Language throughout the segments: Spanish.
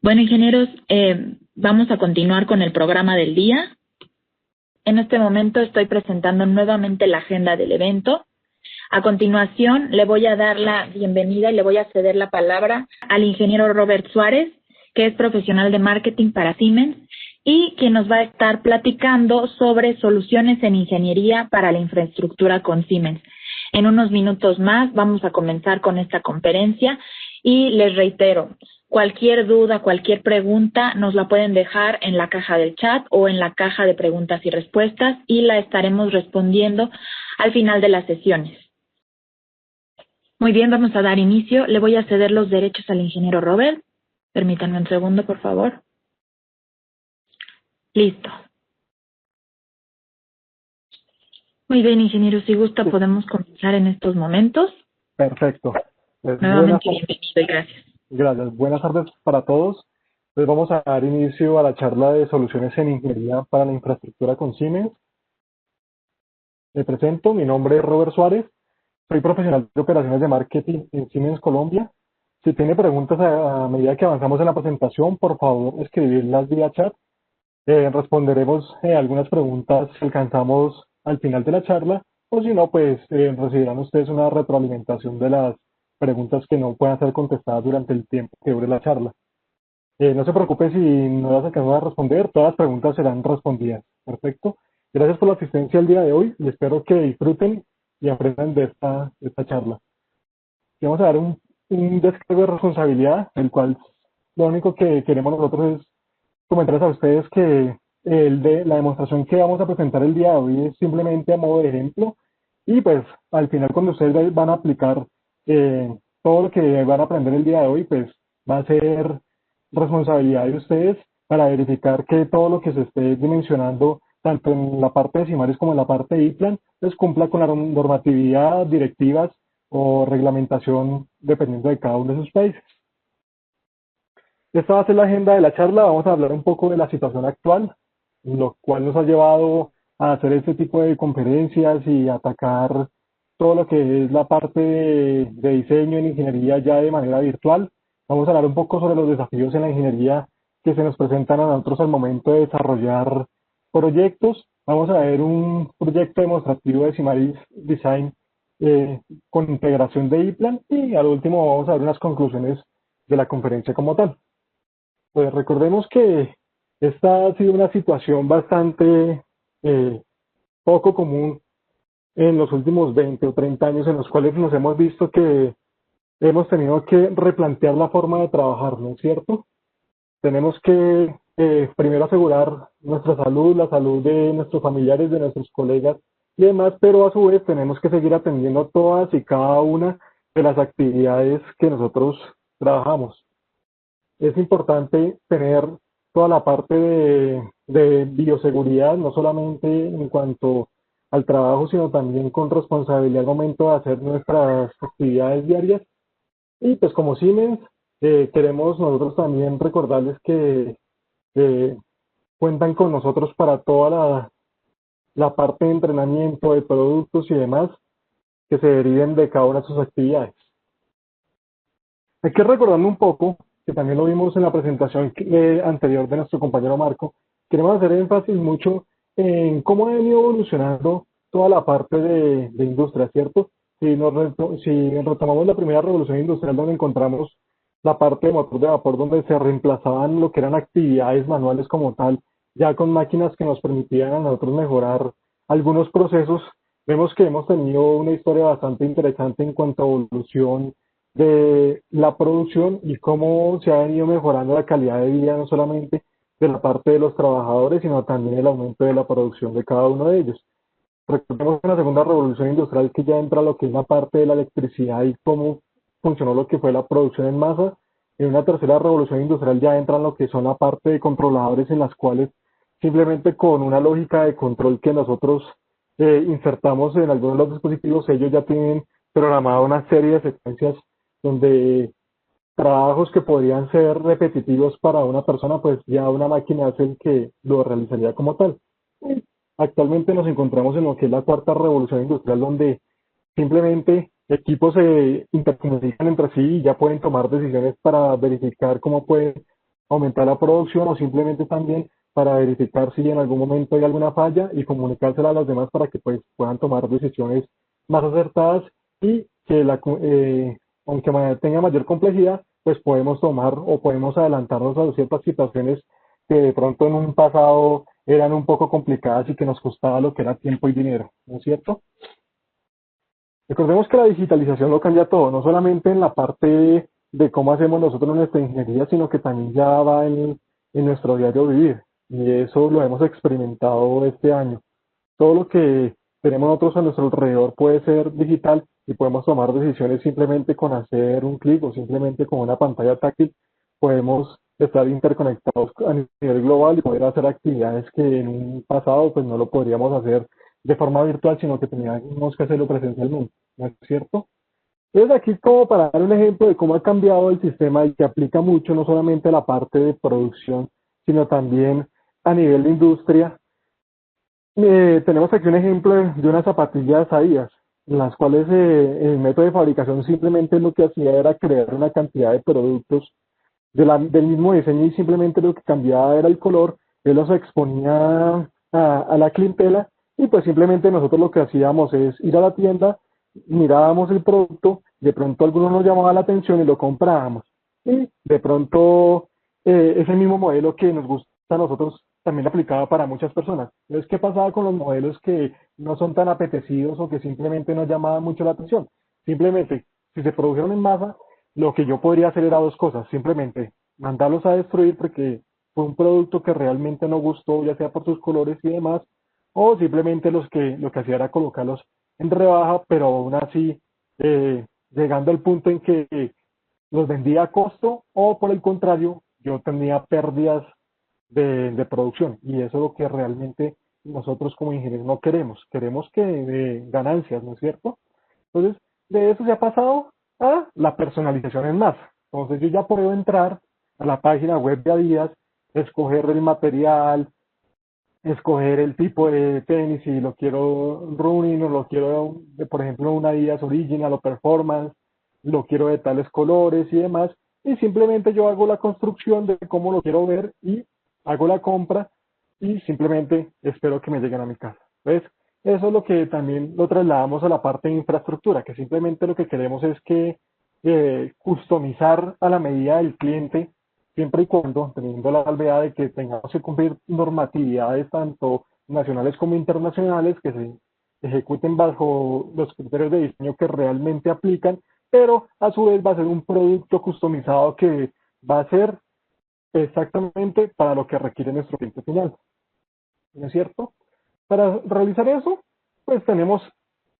Bueno, ingenieros, vamos a continuar con el programa del día. En este momento estoy presentando nuevamente la agenda del evento. A continuación, le voy a dar la bienvenida y le voy a ceder la palabra al ingeniero Robert Suárez, que es profesional de marketing para Siemens y que nos va a estar platicando sobre soluciones en ingeniería para la infraestructura con Siemens. En unos minutos más vamos a comenzar con esta conferencia y les reitero, cualquier duda, cualquier pregunta nos la pueden dejar en la caja del chat o en la caja de preguntas y respuestas y la estaremos respondiendo al final de las sesiones. Muy bien, vamos a dar inicio. Le voy a ceder los derechos al ingeniero Robert. Permítanme un segundo, por favor. Listo. Muy bien, ingeniero, si gusta podemos comenzar en estos momentos. Perfecto. Nuevamente bienvenido y gracias. Gracias. Buenas tardes para todos. Pues vamos a dar inicio a la charla de soluciones en ingeniería para la infraestructura con Siemens. Me presento, mi nombre es Robert Suárez, soy profesional de operaciones de marketing en Siemens Colombia. Si tiene preguntas a medida que avanzamos en la presentación, por favor escribirlas vía chat. Responderemos algunas preguntas si alcanzamos al final de la charla, o si no, pues recibirán ustedes una retroalimentación de las preguntas que no puedan ser contestadas durante el tiempo que dure la charla. No se preocupen si no las alcanzamos a responder, todas las preguntas serán respondidas. Perfecto. Gracias por la asistencia el día de hoy y espero que disfruten y aprendan de esta charla. Y vamos a dar un descargo de responsabilidad, el cual lo único que queremos nosotros es comentarles a ustedes que la demostración que vamos a presentar el día de hoy es simplemente a modo de ejemplo y pues al final cuando ustedes van a aplicar todo lo que van a aprender el día de hoy, pues va a ser responsabilidad de ustedes para verificar que todo lo que se esté dimensionando tanto en la parte de CIMARES como en la parte de IPLAN pues cumpla con la normatividad, directivas o reglamentación dependiendo de cada uno de sus países. Esta va a ser la agenda de la charla. Vamos a hablar un poco de la situación actual, lo cual nos ha llevado a hacer este tipo de conferencias y atacar todo lo que es la parte de diseño en ingeniería ya de manera virtual. Vamos a hablar un poco sobre los desafíos en la ingeniería que se nos presentan a nosotros al momento de desarrollar proyectos. Vamos a ver un proyecto demostrativo de Simaris Design con integración de IPLAN y al último vamos a ver unas conclusiones de la conferencia como tal. Pues recordemos que esta ha sido una situación bastante poco común en los últimos 20 o 30 años en los cuales nos hemos visto que hemos tenido que replantear la forma de trabajar, ¿no es cierto? Tenemos que primero asegurar nuestra salud, la salud de nuestros familiares, de nuestros colegas y demás, pero a su vez tenemos que seguir atendiendo todas y cada una de las actividades que nosotros trabajamos. Es importante tener toda la parte de bioseguridad, no solamente en cuanto al trabajo, sino también con responsabilidad al momento de hacer nuestras actividades diarias. Y pues como Siemens, queremos nosotros también recordarles que cuentan con nosotros para toda la parte de entrenamiento de productos y demás que se deriven de cada una de sus actividades. Hay que recordarme un poco, que también lo vimos en la presentación anterior de nuestro compañero Marco, queremos hacer énfasis mucho en cómo ha venido evolucionando toda la parte de industria, ¿cierto? Si retomamos la primera revolución industrial donde encontramos la parte de motor de vapor donde se reemplazaban lo que eran actividades manuales como tal, ya con máquinas que nos permitían a nosotros mejorar algunos procesos, vemos que hemos tenido una historia bastante interesante en cuanto a evolución de la producción y cómo se ha venido mejorando la calidad de vida no solamente de la parte de los trabajadores, sino también el aumento de la producción de cada uno de ellos. Recordemos en la segunda revolución industrial que ya entra lo que es la parte de la electricidad y cómo funcionó lo que fue la producción en masa. En una tercera revolución industrial ya entran lo que son la parte de controladores en las cuales simplemente con una lógica de control que nosotros insertamos en algunos de los dispositivos, ellos ya tienen programada una serie de secuencias donde trabajos que podrían ser repetitivos para una persona, pues ya una máquina es el que lo realizaría como tal. Actualmente nos encontramos en lo que es la cuarta revolución industrial, donde simplemente equipos se intercomunican entre sí y ya pueden tomar decisiones para verificar cómo pueden aumentar la producción o simplemente también para verificar si en algún momento hay alguna falla y comunicársela a los demás para que pues puedan tomar decisiones más acertadas y que aunque tenga mayor complejidad, pues podemos tomar o podemos adelantarnos a ciertas situaciones que de pronto en un pasado eran un poco complicadas y que nos costaba lo que era tiempo y dinero, ¿no es cierto? Recordemos que la digitalización lo cambia todo, no solamente en la parte de cómo hacemos nosotros nuestra ingeniería, sino que también ya va en nuestro diario vivir. Y eso lo hemos experimentado este año. Todo lo que tenemos nosotros a nuestro alrededor puede ser digital y podemos tomar decisiones simplemente con hacer un clic o simplemente con una pantalla táctil. Podemos estar interconectados a nivel global y poder hacer actividades que en un pasado pues no lo podríamos hacer de forma virtual, sino que teníamos que hacerlo presencialmente, ¿no es cierto? Entonces aquí como para dar un ejemplo de cómo ha cambiado el sistema y que aplica mucho no solamente a la parte de producción, sino también a nivel de industria. Tenemos aquí un ejemplo de unas zapatillas Adidas, en las cuales el método de fabricación simplemente lo que hacía era crear una cantidad de productos del mismo diseño y simplemente lo que cambiaba era el color, él los exponía a la clientela y pues simplemente nosotros lo que hacíamos es ir a la tienda, mirábamos el producto, de pronto alguno nos llamaba la atención y lo comprábamos. Y de pronto ese mismo modelo que nos gusta a nosotros también aplicaba para muchas personas. Entonces, ¿qué pasaba con los modelos que no son tan apetecidos o que simplemente no llamaban mucho la atención? Simplemente, si se produjeron en masa, lo que yo podría hacer era dos cosas, simplemente mandarlos a destruir porque fue un producto que realmente no gustó, ya sea por sus colores y demás, o simplemente lo que hacía era colocarlos en rebaja, pero aún así llegando al punto en que los vendía a costo o por el contrario, yo tenía pérdidas de producción y eso es lo que realmente nosotros como ingenieros no queremos que ganancias, ¿no es cierto? Entonces, de eso se ha pasado a la personalización en masa. Entonces, yo ya puedo entrar a la página web de Adidas, escoger el material, escoger el tipo de tenis, si lo quiero running o lo quiero, por ejemplo, una Adidas Original o Performance, lo quiero de tales colores y demás, y simplemente yo hago la construcción de cómo lo quiero ver y hago la compra y simplemente espero que me lleguen a mi casa. ¿Ves? Eso es lo que también lo trasladamos a la parte de infraestructura, que simplemente lo que queremos es que customizar a la medida del cliente siempre y cuando teniendo la salvedad de que tengamos que cumplir normatividades tanto nacionales como internacionales que se ejecuten bajo los criterios de diseño que realmente aplican, pero a su vez va a ser un producto customizado que va a ser exactamente para lo que requiere nuestro cliente final. ¿No es cierto? Para realizar eso, pues tenemos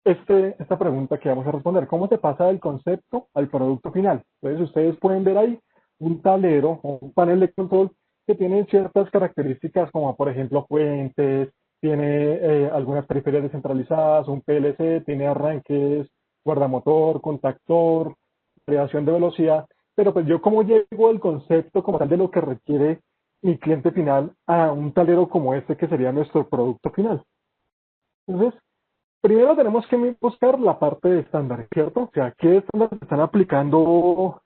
esta pregunta que vamos a responder. ¿Cómo se pasa del concepto al producto final? Entonces ustedes pueden ver ahí un tablero o un panel de control que tiene ciertas características como por ejemplo fuentes, tiene algunas periferias descentralizadas, un PLC, tiene arranques, guardamotor, contactor, creación de velocidad, pero pues yo como llego al concepto como tal de lo que requiere mi cliente final a un tablero como este que sería nuestro producto final. Entonces, primero tenemos que buscar la parte de estándares, ¿cierto? O sea, ¿qué estándares se están aplicando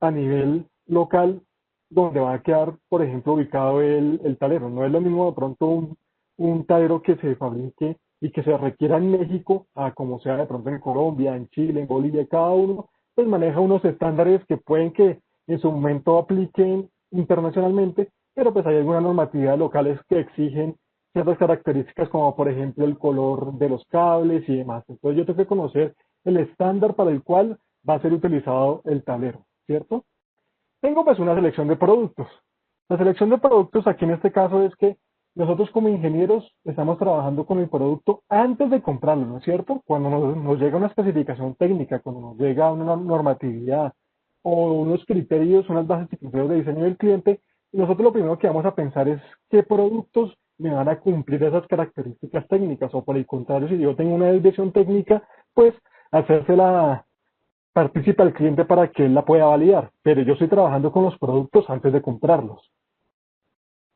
a nivel local donde va a quedar, por ejemplo, ubicado el tablero? No es lo mismo de pronto un tablero que se fabrique y que se requiera en México a como sea de pronto en Colombia, en Chile, en Bolivia, cada uno pues maneja unos estándares que pueden que en su momento apliquen internacionalmente, pero pues hay algunas normatividades locales que exigen ciertas características como por ejemplo el color de los cables y demás. Entonces yo tengo que conocer el estándar para el cual va a ser utilizado el tablero, ¿cierto? Tengo pues una selección de productos. La selección de productos aquí en este caso es que nosotros como ingenieros estamos trabajando con el producto antes de comprarlo, ¿no es cierto? Cuando nos llega una especificación técnica, cuando nos llega una normatividad o unos criterios, unas bases y criterios de diseño del cliente, nosotros lo primero que vamos a pensar es qué productos me van a cumplir esas características técnicas o por el contrario, si yo tengo una desviación técnica, pues hacérsela participa el cliente para que él la pueda validar, pero yo estoy trabajando con los productos antes de comprarlos.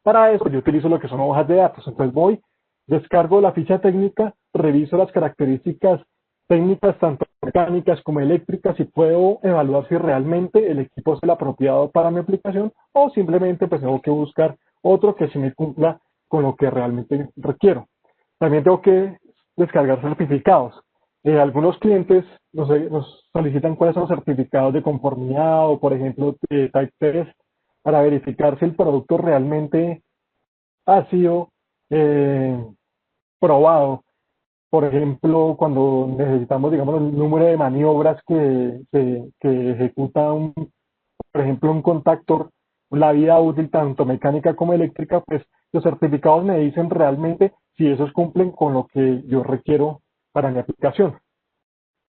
Para eso yo utilizo lo que son hojas de datos, entonces voy, descargo la ficha técnica, reviso las características técnicas tanto mecánicas como eléctricas y puedo evaluar si realmente el equipo es el apropiado para mi aplicación o simplemente pues tengo que buscar otro que sí me cumpla con lo que realmente requiero. También tengo que descargar certificados. Algunos clientes nos solicitan cuáles son los certificados de conformidad o, por ejemplo, de Type Test para verificar si el producto realmente ha sido eh, probado. Por ejemplo, cuando necesitamos, digamos, el número de maniobras que ejecuta por ejemplo, un contactor, la vida útil tanto mecánica como eléctrica, pues los certificados me dicen realmente si esos cumplen con lo que yo requiero para mi aplicación.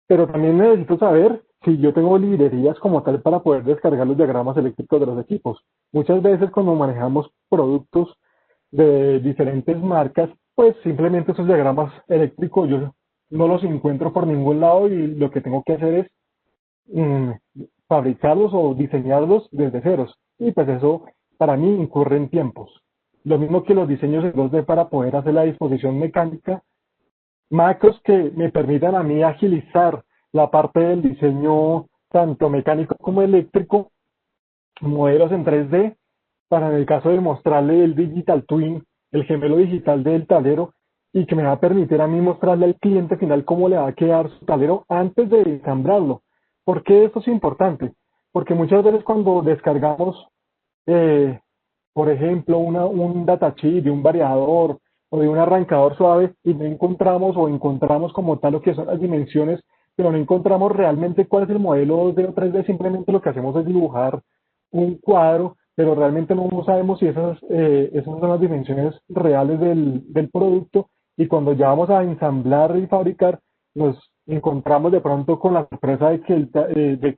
Pero también necesito saber si yo tengo librerías como tal para poder descargar los diagramas eléctricos de los equipos. Muchas veces cuando manejamos productos de diferentes marcas, pues simplemente esos diagramas eléctricos yo no los encuentro por ningún lado y lo que tengo que hacer es mm, fabricarlos o diseñarlos desde ceros. Y pues eso para mí incurre en tiempos. Lo mismo que los diseños en 2D para poder hacer la disposición mecánica, macros que me permitan a mí agilizar la parte del diseño tanto mecánico como eléctrico, modelos en 3D, para en el caso de mostrarle el Digital Twin, el gemelo digital del tablero, y que me va a permitir a mí mostrarle al cliente final cómo le va a quedar su tablero antes de ensamblarlo. ¿Por qué esto es importante? Porque muchas veces cuando descargamos, eh, por ejemplo, un datasheet de un variador o de un arrancador suave y no encontramos o encontramos como tal lo que son las dimensiones, pero no encontramos realmente cuál es el modelo 2D o 3D, simplemente lo que hacemos es dibujar un cuadro, pero realmente no sabemos si esas son las dimensiones reales del producto y cuando ya vamos a ensamblar y fabricar, nos encontramos de pronto con la sorpresa de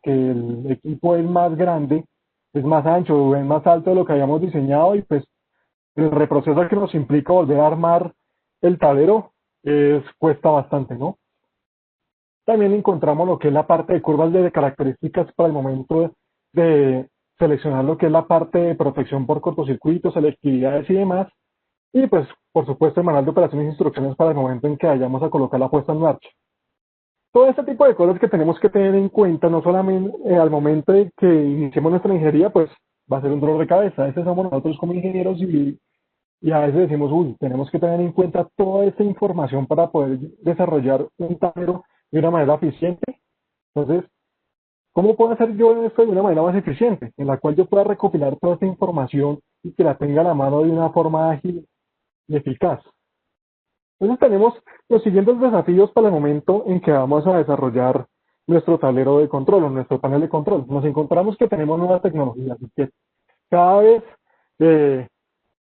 que el equipo es más grande, es más ancho, es más alto de lo que habíamos diseñado y pues el reproceso que nos implica volver a armar el tablero cuesta bastante, ¿no? También encontramos lo que es la parte de curvas de características para el momento de seleccionar lo que es la parte de protección por cortocircuitos, selectividades y demás. Y pues, por supuesto, el manual de operaciones e instrucciones para el momento en que vayamos a colocar la puesta en marcha. Todo este tipo de cosas que tenemos que tener en cuenta, no solamente al momento de que iniciemos nuestra ingeniería, pues va a ser un dolor de cabeza. A veces somos nosotros como ingenieros y a veces decimos, uy, tenemos que tener en cuenta toda esta información para poder desarrollar un tablero de una manera eficiente. Entonces, ¿cómo puedo hacer yo esto de una manera más eficiente? En la cual yo pueda recopilar toda esta información y que la tenga a la mano de una forma ágil y eficaz. Entonces tenemos los siguientes desafíos para el momento en que vamos a desarrollar nuestro tablero de control o nuestro panel de control. Nos encontramos que tenemos nuevas tecnologías y que cada vez eh,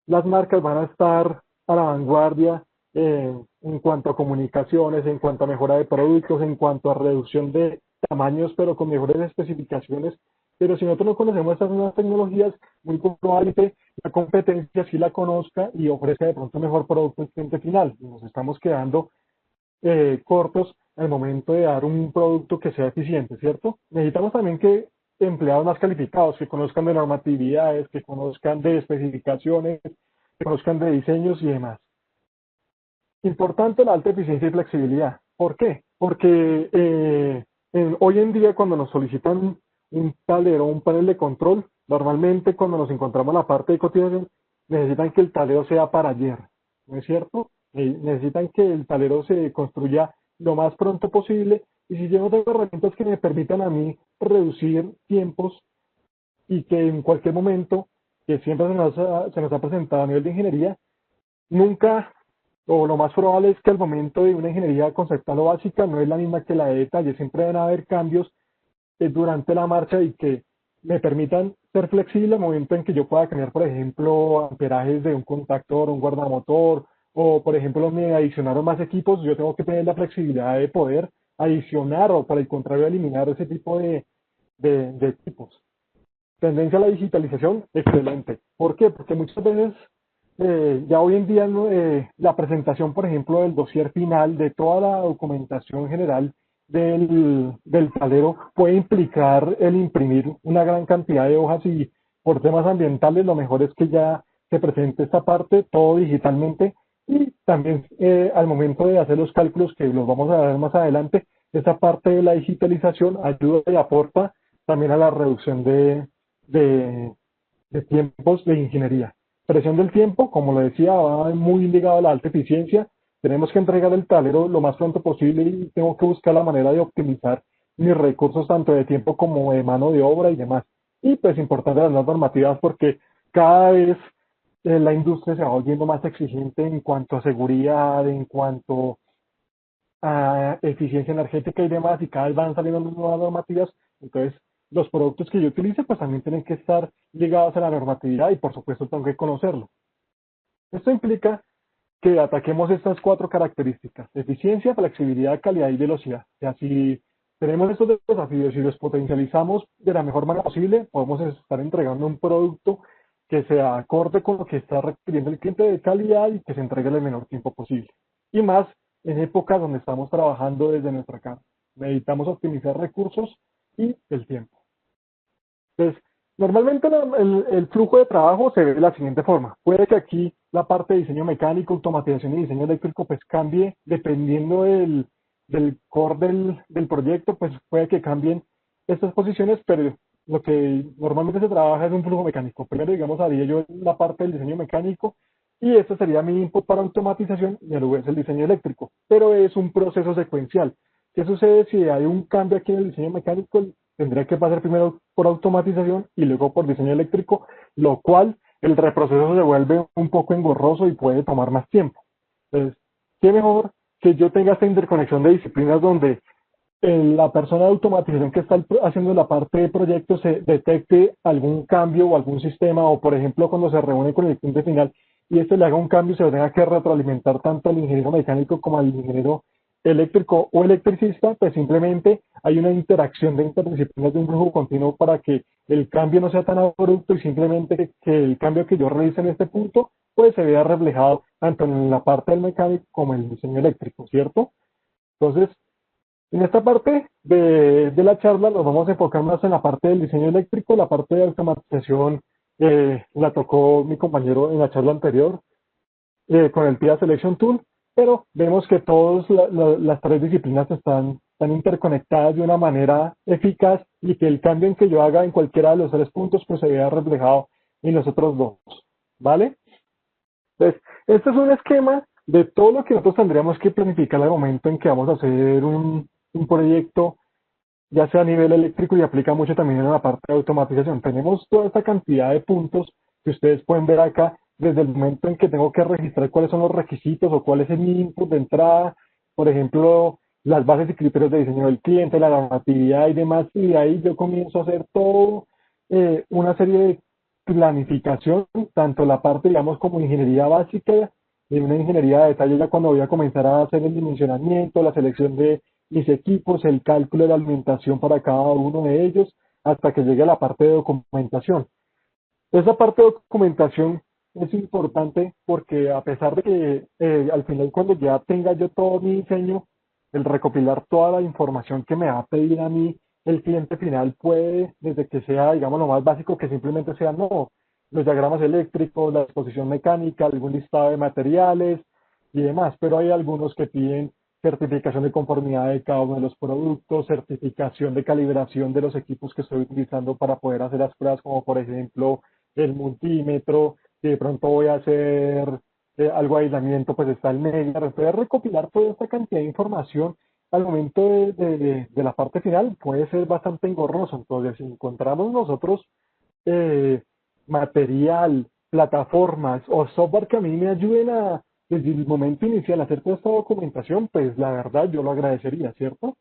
las marcas van a estar a la vanguardia en cuanto a comunicaciones, en cuanto a mejora de productos, en cuanto a reducción de tamaños, pero con mejores especificaciones. Pero si nosotros no conocemos estas nuevas tecnologías, muy probablemente la competencia sí la conozca y ofrezca de pronto mejor producto al cliente final. Nos estamos quedando cortos al momento de dar un producto que sea eficiente, ¿cierto? Necesitamos también que empleados más calificados, que conozcan de normatividades, que conozcan de especificaciones, que conozcan de diseños y demás. Importante la alta eficiencia y flexibilidad. ¿Por qué? Porque hoy en día cuando nos solicitan un tablero o un panel de control, normalmente cuando nos encontramos en la parte de cotización, necesitan que el tablero sea para ayer, ¿no es cierto? Necesitan que el tablero se construya lo más pronto posible y si yo no tengo herramientas que me permitan a mí reducir tiempos y que en cualquier momento, que siempre se nos ha presentado a nivel de ingeniería, nunca, o lo más probable es que al momento de una ingeniería conceptual o básica no es la misma que la de detalle, siempre van a haber cambios durante la marcha y que me permitan ser flexible al momento en que yo pueda cambiar, por ejemplo, amperajes de un contactor, un guardamotor, o por ejemplo me adicionaron más equipos, yo tengo que tener la flexibilidad de poder adicionar o por el contrario eliminar ese tipo de equipos. Tendencia a la digitalización, excelente. ¿Por qué? Porque muchas veces ya hoy en día la presentación, por ejemplo, del dossier final, de toda la documentación general del tablero puede implicar el imprimir una gran cantidad de hojas y por temas ambientales lo mejor es que ya se presente esta parte todo digitalmente y también al momento de hacer los cálculos que los vamos a ver más adelante, esa parte de la digitalización ayuda y aporta también a la reducción de, de tiempos de ingeniería. Presión del tiempo, como lo decía, va muy ligado a la alta eficiencia. Tenemos que entregar el tablero lo más pronto posible y tengo que buscar la manera de optimizar mis recursos tanto de tiempo como de mano de obra y demás. Y pues importante las normativas porque cada vez la industria se va volviendo más exigente en cuanto a seguridad, en cuanto a eficiencia energética y demás, y cada vez van saliendo nuevas normativas. Entonces, los productos que yo utilice, pues también tienen que estar ligados a la normatividad y, por supuesto, tengo que conocerlo. Esto implica que ataquemos estas cuatro características: eficiencia, flexibilidad, calidad y velocidad. Y así tenemos estos desafíos y los potencializamos de la mejor manera posible, podemos estar entregando un producto que sea acorde con lo que está requiriendo el cliente de calidad y que se entregue en el menor tiempo posible. Y más en épocas donde estamos trabajando desde nuestra casa. Necesitamos optimizar recursos y el tiempo. Entonces, normalmente el flujo de trabajo se ve de la siguiente forma. Puede que aquí la parte de diseño mecánico, automatización y diseño eléctrico pues cambie dependiendo del core del proyecto, pues puede que cambien estas posiciones, pero lo que normalmente se trabaja es un flujo mecánico. Primero, digamos, haría yo la parte del diseño mecánico y este sería mi input para automatización y a la vez el diseño eléctrico, pero es un proceso secuencial. ¿Qué sucede si hay un cambio aquí en el diseño mecánico? Tendría que pasar primero por automatización y luego por diseño eléctrico, lo cual el reproceso se vuelve un poco engorroso y puede tomar más tiempo. Entonces, qué mejor que yo tenga esta interconexión de disciplinas donde la persona de automatización que está haciendo la parte de proyecto se detecte algún cambio o algún sistema, o por ejemplo cuando se reúne con el cliente final y este le haga un cambio y se lo tenga que retroalimentar tanto al ingeniero mecánico como al ingeniero eléctrico o electricista, pues simplemente hay una interacción de interdisciplinas de un flujo continuo para que el cambio no sea tan abrupto y simplemente que el cambio que yo realice en este punto pues se vea reflejado tanto en la parte del mecánico como en el diseño eléctrico, ¿cierto? Entonces, en esta parte de la charla nos vamos a enfocar más en la parte del diseño eléctrico. La parte de automatización la tocó mi compañero en la charla anterior con el PIA Selection Tool, pero vemos que todas las tres disciplinas están interconectadas de una manera eficaz y que el cambio en que yo haga en cualquiera de los tres puntos pues se vea reflejado en los otros dos, ¿vale? Entonces, este es un esquema de todo lo que nosotros tendríamos que planificar al momento en que vamos a hacer un proyecto, ya sea a nivel eléctrico y aplica mucho también en la parte de automatización. Tenemos toda esta cantidad de puntos que ustedes pueden ver acá desde el momento en que tengo que registrar cuáles son los requisitos o cuál es mi input de entrada, por ejemplo, las bases y criterios de diseño del cliente, la normatividad y demás, y de ahí yo comienzo a hacer todo una serie de planificación, tanto la parte, digamos, como ingeniería básica, de una ingeniería de detalle ya cuando voy a comenzar a hacer el dimensionamiento, la selección de mis equipos, el cálculo de la alimentación para cada uno de ellos, hasta que llegue a la parte de documentación. Esa parte de documentación es importante porque a pesar de que al final cuando ya tenga yo todo mi diseño, el recopilar toda la información que me va a pedir a mí el cliente final puede, desde que sea, digamos, lo más básico, que simplemente sea, no, los diagramas eléctricos, la exposición mecánica, algún listado de materiales y demás, pero hay algunos que piden certificación de conformidad de cada uno de los productos, certificación de calibración de los equipos que estoy utilizando para poder hacer las pruebas, como por ejemplo el multímetro, si de pronto voy a hacer algo de aislamiento, pues está el Megar. Entonces, recopilar toda esta cantidad de información al momento de la parte final puede ser bastante engorroso. Entonces, si encontramos nosotros eh, material, plataformas o software que a mí me ayuden a, desde el momento inicial, a hacer toda esta documentación, pues la verdad yo lo agradecería, ¿cierto?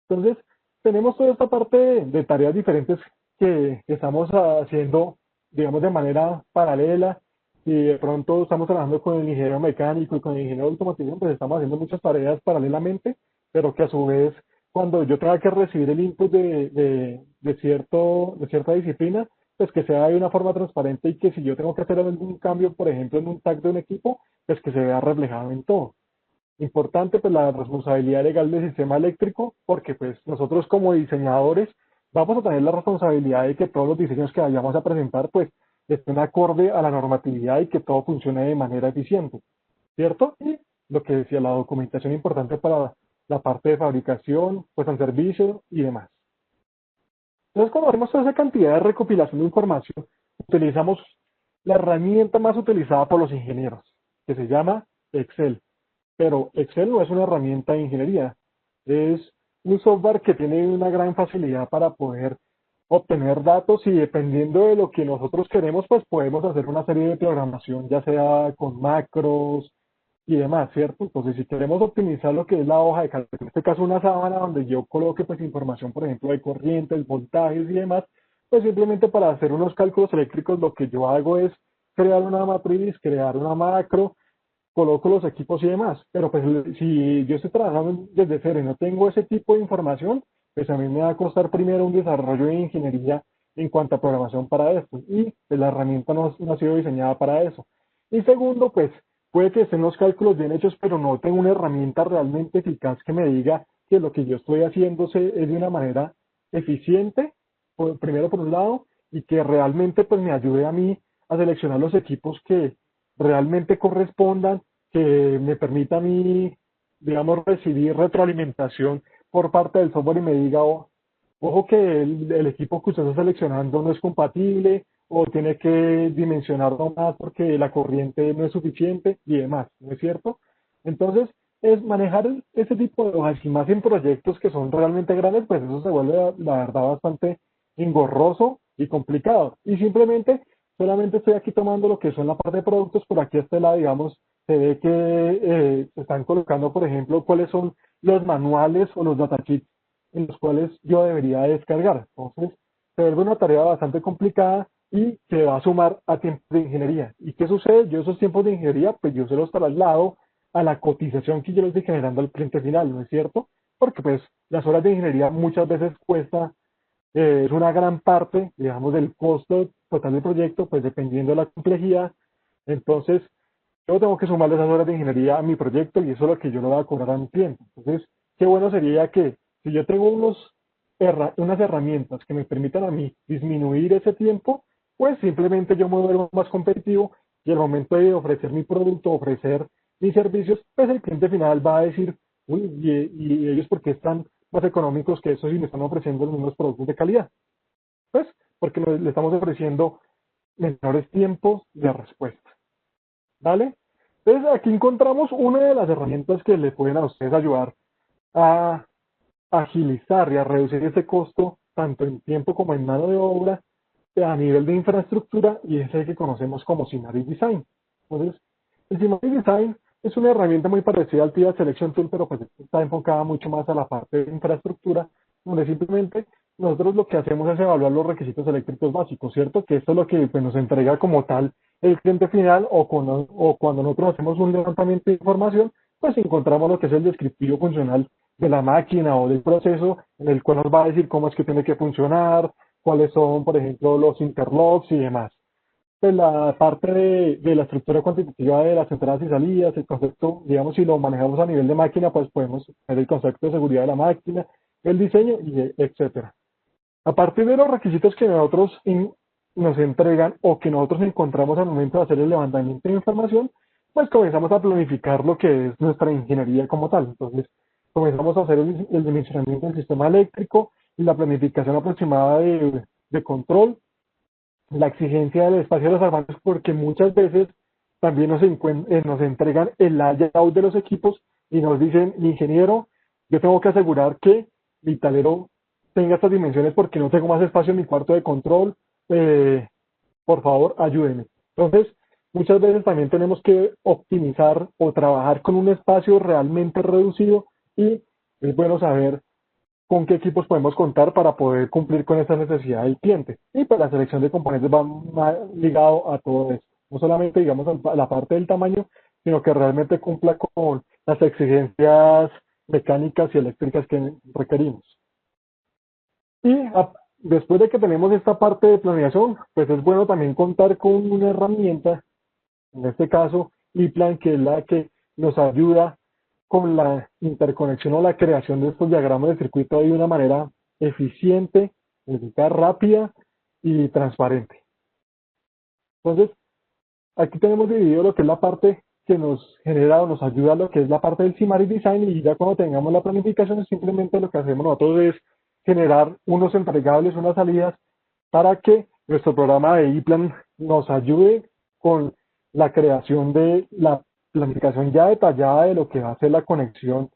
Entonces, tenemos toda esta parte de tareas diferentes que estamos haciendo, digamos, de manera paralela. Y de pronto estamos trabajando con el ingeniero mecánico y con el ingeniero de automatización, pues estamos haciendo muchas tareas paralelamente, pero que a su vez, cuando yo tenga que recibir el input de cierta disciplina, pues que sea de una forma transparente y que si yo tengo que hacer algún cambio, por ejemplo, en un tag de un equipo, pues que se vea reflejado en todo. Importante pues la responsabilidad legal del sistema eléctrico, porque pues nosotros como diseñadores vamos a tener la responsabilidad de que todos los diseños que vayamos a presentar pues estén acorde a la normatividad y que todo funcione de manera eficiente, ¿cierto? Y lo que decía, la documentación importante para la parte de fabricación, pues al servicio y demás. Entonces, cuando hacemos toda esa cantidad de recopilación de información, utilizamos la herramienta más utilizada por los ingenieros, que se llama Excel. Pero Excel no es una herramienta de ingeniería, es un software que tiene una gran facilidad para poder obtener datos y dependiendo de lo que nosotros queremos, pues podemos hacer una serie de programación, ya sea con macros y demás, ¿cierto? Entonces, si queremos optimizar lo que es la hoja de cálculo, en este caso una sábana donde yo coloque pues información, por ejemplo, de corrientes, voltajes y demás, pues simplemente para hacer unos cálculos eléctricos lo que yo hago es crear una matriz, crear una macro, coloco los equipos y demás. Pero pues si yo estoy trabajando desde cero y no tengo ese tipo de información, pues a mí me va a costar primero un desarrollo de ingeniería en cuanto a programación para esto. Y pues, la herramienta no ha sido diseñada para eso. Y segundo, pues puede que estén los cálculos bien hechos, pero no tengo una herramienta realmente eficaz que me diga que lo que yo estoy haciendo es de una manera eficiente, primero por un lado, y que realmente pues me ayude a mí a seleccionar los equipos que realmente correspondan, que me permita a mí, digamos, recibir retroalimentación por parte del software y me diga, ojo que el equipo que usted está seleccionando no es compatible o tiene que dimensionarlo más porque la corriente no es suficiente y demás, ¿no es cierto? Entonces, es manejar ese tipo de hojas y más en proyectos que son realmente grandes, pues eso se vuelve, la verdad, bastante engorroso y complicado. Y simplemente solamente estoy aquí tomando lo que son la parte de productos, por aquí a este lado, digamos, se ve que se están colocando, por ejemplo, cuáles son los manuales o los datasheets en los cuales yo debería descargar. Entonces, se vuelve una tarea bastante complicada y se va a sumar a tiempos de ingeniería. ¿Y qué sucede? Yo esos tiempos de ingeniería, pues yo se los traslado a la cotización que yo les estoy generando al cliente final, ¿no es cierto? Porque pues las horas de ingeniería muchas veces cuesta, es una gran parte, digamos, del costo total del proyecto, pues dependiendo de la complejidad. Entonces, yo tengo que sumarle esas horas de ingeniería a mi proyecto y eso es lo que yo le voy a cobrar a mi cliente. Entonces, qué bueno sería que si yo tengo unas herramientas que me permitan a mí disminuir ese tiempo, pues simplemente yo me vuelvo más competitivo y al momento de ofrecer mi producto, ofrecer mis servicios, pues el cliente final va a decir, uy, y ellos por qué están más económicos que eso y me están ofreciendo los mismos productos de calidad. Pues porque le estamos ofreciendo menores tiempos de respuesta. ¿Vale? Entonces aquí encontramos una de las herramientas que le pueden a ustedes ayudar a agilizar y a reducir ese costo tanto en tiempo como en mano de obra a nivel de infraestructura y es el que conocemos como Symantec Design. Entonces, el Symantec Design es una herramienta muy parecida al TIA Selection Tool, pero pues está enfocada mucho más a la parte de infraestructura, donde simplemente nosotros lo que hacemos es evaluar los requisitos eléctricos básicos, ¿cierto? Que esto es lo que pues, nos entrega como tal el cliente final o cuando nosotros hacemos un levantamiento de información, pues encontramos lo que es el descriptivo funcional de la máquina o del proceso en el cual nos va a decir cómo es que tiene que funcionar, cuáles son, por ejemplo, los interlocks y demás. Pues la parte de la estructura cuantitativa de las entradas y salidas, el concepto, digamos, si lo manejamos a nivel de máquina, pues podemos ver el concepto de seguridad de la máquina, el diseño, y etcétera. A partir de los requisitos que nosotros nos entregan o que nosotros encontramos al momento de hacer el levantamiento de información, pues comenzamos a planificar lo que es nuestra ingeniería como tal. Entonces, comenzamos a hacer el dimensionamiento del sistema eléctrico y la planificación aproximada de control, la exigencia del espacio de los armarios, porque muchas veces también nos entregan el layout de los equipos y nos dicen, ingeniero, yo tengo que asegurar que mi tablero tenga estas dimensiones porque no tengo más espacio en mi cuarto de control, eh, por favor, ayúdenme. Entonces, muchas veces también tenemos que optimizar o trabajar con un espacio realmente reducido y es bueno saber con qué equipos podemos contar para poder cumplir con esta necesidad del cliente. Y pues la selección de componentes va más ligado a todo esto. No solamente, digamos, a la parte del tamaño, sino que realmente cumpla con las exigencias mecánicas y eléctricas que requerimos. Y después de que tenemos esta parte de planeación, pues es bueno también contar con una herramienta, en este caso, ePlan, que es la que nos ayuda con la interconexión o la creación de estos diagramas de circuito de una manera eficiente, eficaz, rápida y transparente. Entonces, aquí tenemos dividido lo que es la parte que nos genera o nos ayuda a lo que es la parte del Simari Design, y ya cuando tengamos la planificación simplemente lo que hacemos nosotros es generar unos entregables, unas salidas para que nuestro programa de ePlan nos ayude con la creación de la planificación ya detallada de lo que va a ser la conexión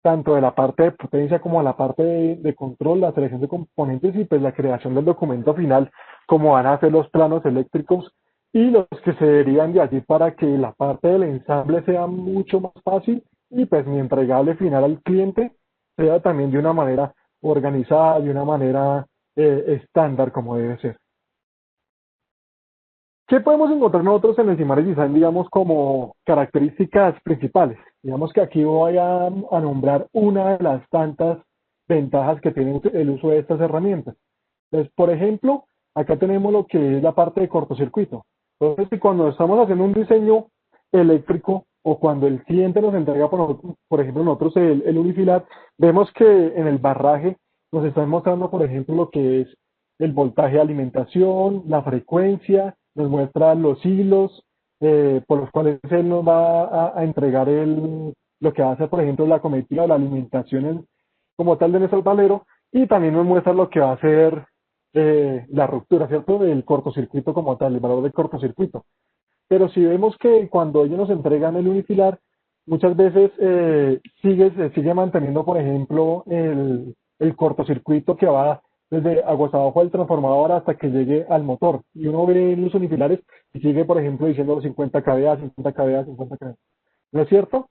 tanto de la parte de potencia como de la parte de control, la selección de componentes y pues la creación del documento final, como van a ser los planos eléctricos y los que se derivan de allí para que la parte del ensamble sea mucho más fácil y pues mi entregable final al cliente sea también de una manera organizada, de una manera estándar como debe ser. ¿Qué podemos encontrar nosotros en el Simari Design, digamos, como características principales? Digamos que aquí voy a nombrar una de las tantas ventajas que tiene el uso de estas herramientas. Entonces, por ejemplo, acá tenemos lo que es la parte de cortocircuito. Entonces, cuando estamos haciendo un diseño eléctrico o cuando el cliente nos entrega, por ejemplo, nosotros el unifilar, vemos que en el barraje nos están mostrando, por ejemplo, lo que es el voltaje de alimentación, la frecuencia, nos muestra los hilos por los cuales él nos va a entregar lo que va a ser, por ejemplo, la cometida o la alimentación como tal de nuestro valero, y también nos muestra lo que va a ser la ruptura, ¿cierto? Del cortocircuito como tal, el valor del cortocircuito. Pero si vemos que cuando ellos nos entregan el unifilar, muchas veces se sigue manteniendo, por ejemplo, el cortocircuito que va desde aguas abajo del transformador hasta que llegue al motor. Y uno ve los unifilares y sigue, por ejemplo, diciendo 50 kVA, 50 kVA, 50 kVA. ¿No es cierto?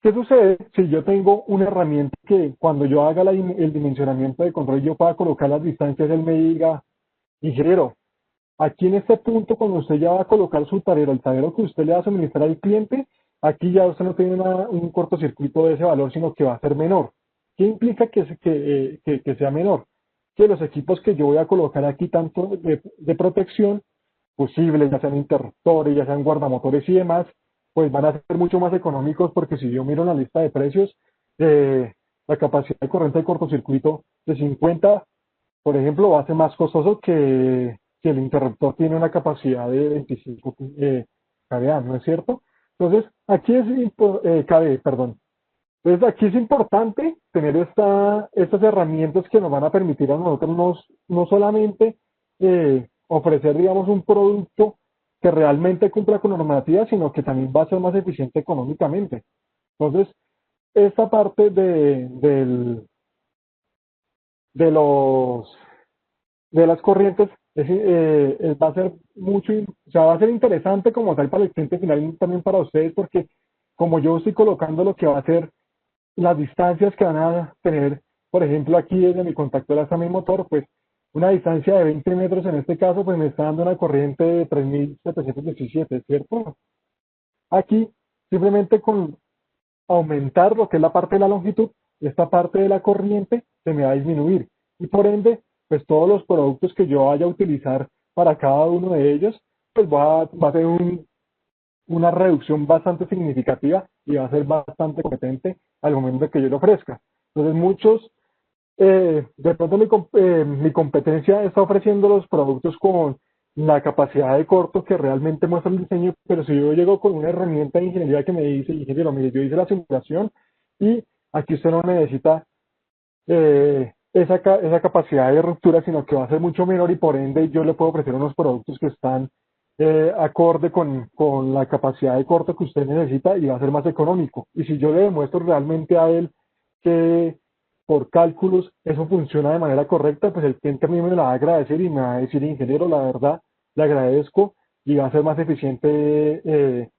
¿Qué sucede si yo tengo una herramienta que cuando yo haga el dimensionamiento de control yo pueda colocar las distancias, él me diga, ingeniero, aquí en este punto, cuando usted ya va a colocar su tablero, el tablero que usted le va a suministrar al cliente, aquí ya usted no tiene un cortocircuito de ese valor, sino que va a ser menor? ¿Qué implica que sea menor? Que los equipos que yo voy a colocar aquí, tanto de protección posible, ya sean interruptores, ya sean guardamotores y demás, pues van a ser mucho más económicos, porque si yo miro la lista de precios, eh, la capacidad de corriente de cortocircuito de 50, por ejemplo, va a ser más costoso que el interruptor tiene una capacidad de 25 kVA, ¿no es cierto? Entonces, aquí es kVA, perdón. Entonces, aquí es importante tener estas herramientas que nos van a permitir a nosotros no solamente ofrecer, digamos, un producto que realmente cumpla con normativa, sino que también va a ser más eficiente económicamente. Entonces, esta parte de los de las corrientes va a ser o sea, va a ser interesante como tal para el cliente final y también para ustedes, porque como yo estoy colocando lo que va a ser las distancias que van a tener, por ejemplo, aquí desde mi contactor hasta mi motor, pues una distancia de 20 metros en este caso, pues me está dando una corriente de 3717, ¿cierto? Aquí, simplemente con aumentar lo que es la parte de la longitud, esta parte de la corriente se me va a disminuir. Y por ende, pues todos los productos que yo vaya a utilizar para cada uno de ellos, pues va a ser una reducción bastante significativa y va a ser bastante competente al momento de que yo lo ofrezca. Entonces, muchos, de pronto mi competencia está ofreciendo los productos con la capacidad de corto que realmente muestra el diseño, pero si yo llego con una herramienta de ingeniería que me dice, ingeniero, mire, yo hice la simulación y aquí usted no necesita esa capacidad de ruptura, sino que va a ser mucho menor y por ende yo le puedo ofrecer unos productos que están acorde con la capacidad de corto que usted necesita y va a ser más económico. Y si yo le demuestro realmente a él que por cálculos eso funciona de manera correcta, pues el cliente a mí me lo va a agradecer y me va a decir, ingeniero, la verdad, le agradezco y va a ser más eficiente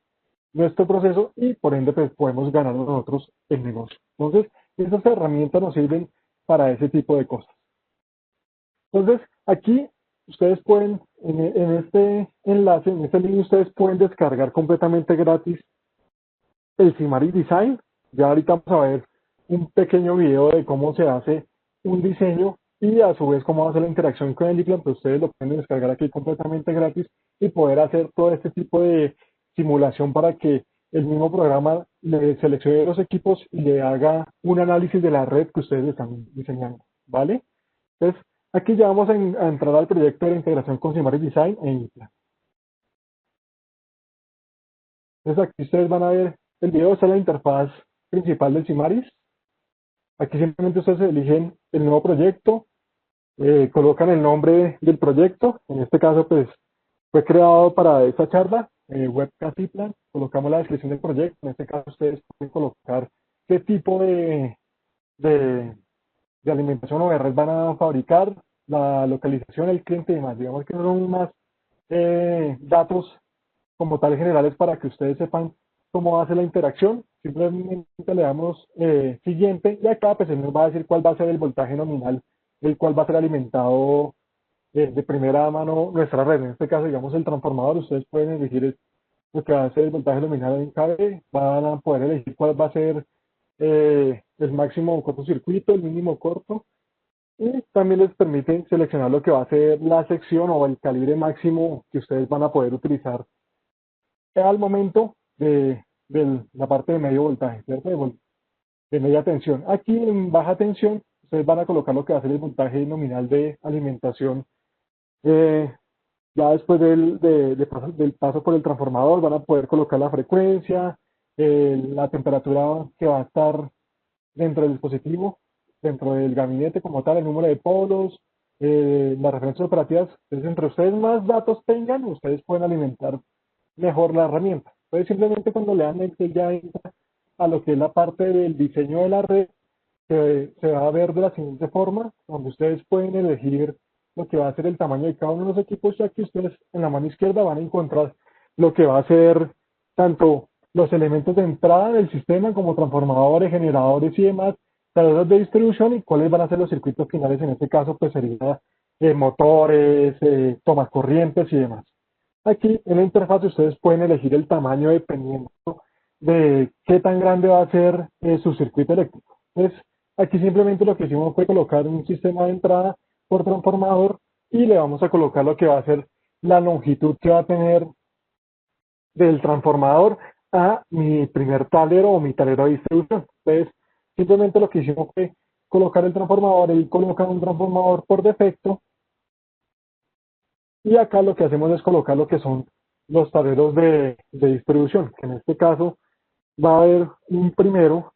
nuestro proceso y por ende pues podemos ganar nosotros el negocio. Entonces, esas herramientas nos sirven para ese tipo de cosas. Entonces, aquí ustedes pueden, en este enlace, en este link, ustedes pueden descargar completamente gratis el Simari Design. Ya ahorita vamos a ver un pequeño video de cómo se hace un diseño y a su vez cómo va a ser la interacción con el iPlan, pues ustedes lo pueden descargar aquí completamente gratis y poder hacer todo este tipo de simulación para que el mismo programa le seleccione los equipos y le haga un análisis de la red que ustedes están diseñando, ¿vale? Entonces, aquí ya vamos a entrar al proyecto de la integración con Simari Design e iPlan. Entonces aquí ustedes van a ver el video, está la interfaz principal del Simaris. Aquí simplemente ustedes eligen el nuevo proyecto, colocan el nombre del proyecto, en este caso pues fue creado para esta charla, Webcast y Plan, colocamos la descripción del proyecto, en este caso ustedes pueden colocar qué tipo de, de alimentación o de red van a fabricar, la localización, el cliente y demás. Digamos que no son más datos como tales generales para que ustedes sepan cómo hace la interacción. Simplemente le damos siguiente y acá pues él nos va a decir cuál va a ser el voltaje nominal, el cual va a ser alimentado de primera mano nuestra red. En este caso, digamos, el transformador, ustedes pueden elegir lo que va a ser el voltaje nominal en KB, van a poder elegir cuál va a ser el máximo cortocircuito, el mínimo corto, y también les permite seleccionar lo que va a ser la sección o el calibre máximo que ustedes van a poder utilizar al momento de la parte de medio voltaje, ¿cierto? De media tensión. Aquí en baja tensión, ustedes van a colocar lo que va a ser el voltaje nominal de alimentación. Eh, ya después del paso por el transformador, van a poder colocar la frecuencia, la temperatura que va a estar dentro del dispositivo, dentro del gabinete como tal, el número de polos, las referencias operativas. Entonces, entre ustedes más datos tengan, ustedes pueden alimentar mejor la herramienta. Entonces, simplemente cuando le dan Excel ya entra a lo que es la parte del diseño de la red, que se va a ver de la siguiente forma, donde ustedes pueden elegir lo que va a ser el tamaño de cada uno de los equipos, ya que ustedes en la mano izquierda van a encontrar lo que va a ser tanto los elementos de entrada del sistema como transformadores, generadores y demás, tareas de distribución y cuáles van a ser los circuitos finales. En este caso, pues sería motores, tomas corrientes y demás. Aquí en la interfaz ustedes pueden elegir el tamaño dependiendo de qué tan grande va a ser su circuito eléctrico. Entonces, aquí simplemente lo que hicimos fue colocar un sistema de entrada por transformador y le vamos a colocar lo que va a ser la longitud que va a tener del transformador a mi primer tablero o mi tablero de distribución. Entonces, simplemente lo que hicimos fue colocar el transformador y colocar un transformador por defecto. Y acá lo que hacemos es colocar lo que son los tableros de distribución, que en este caso va a haber un primero,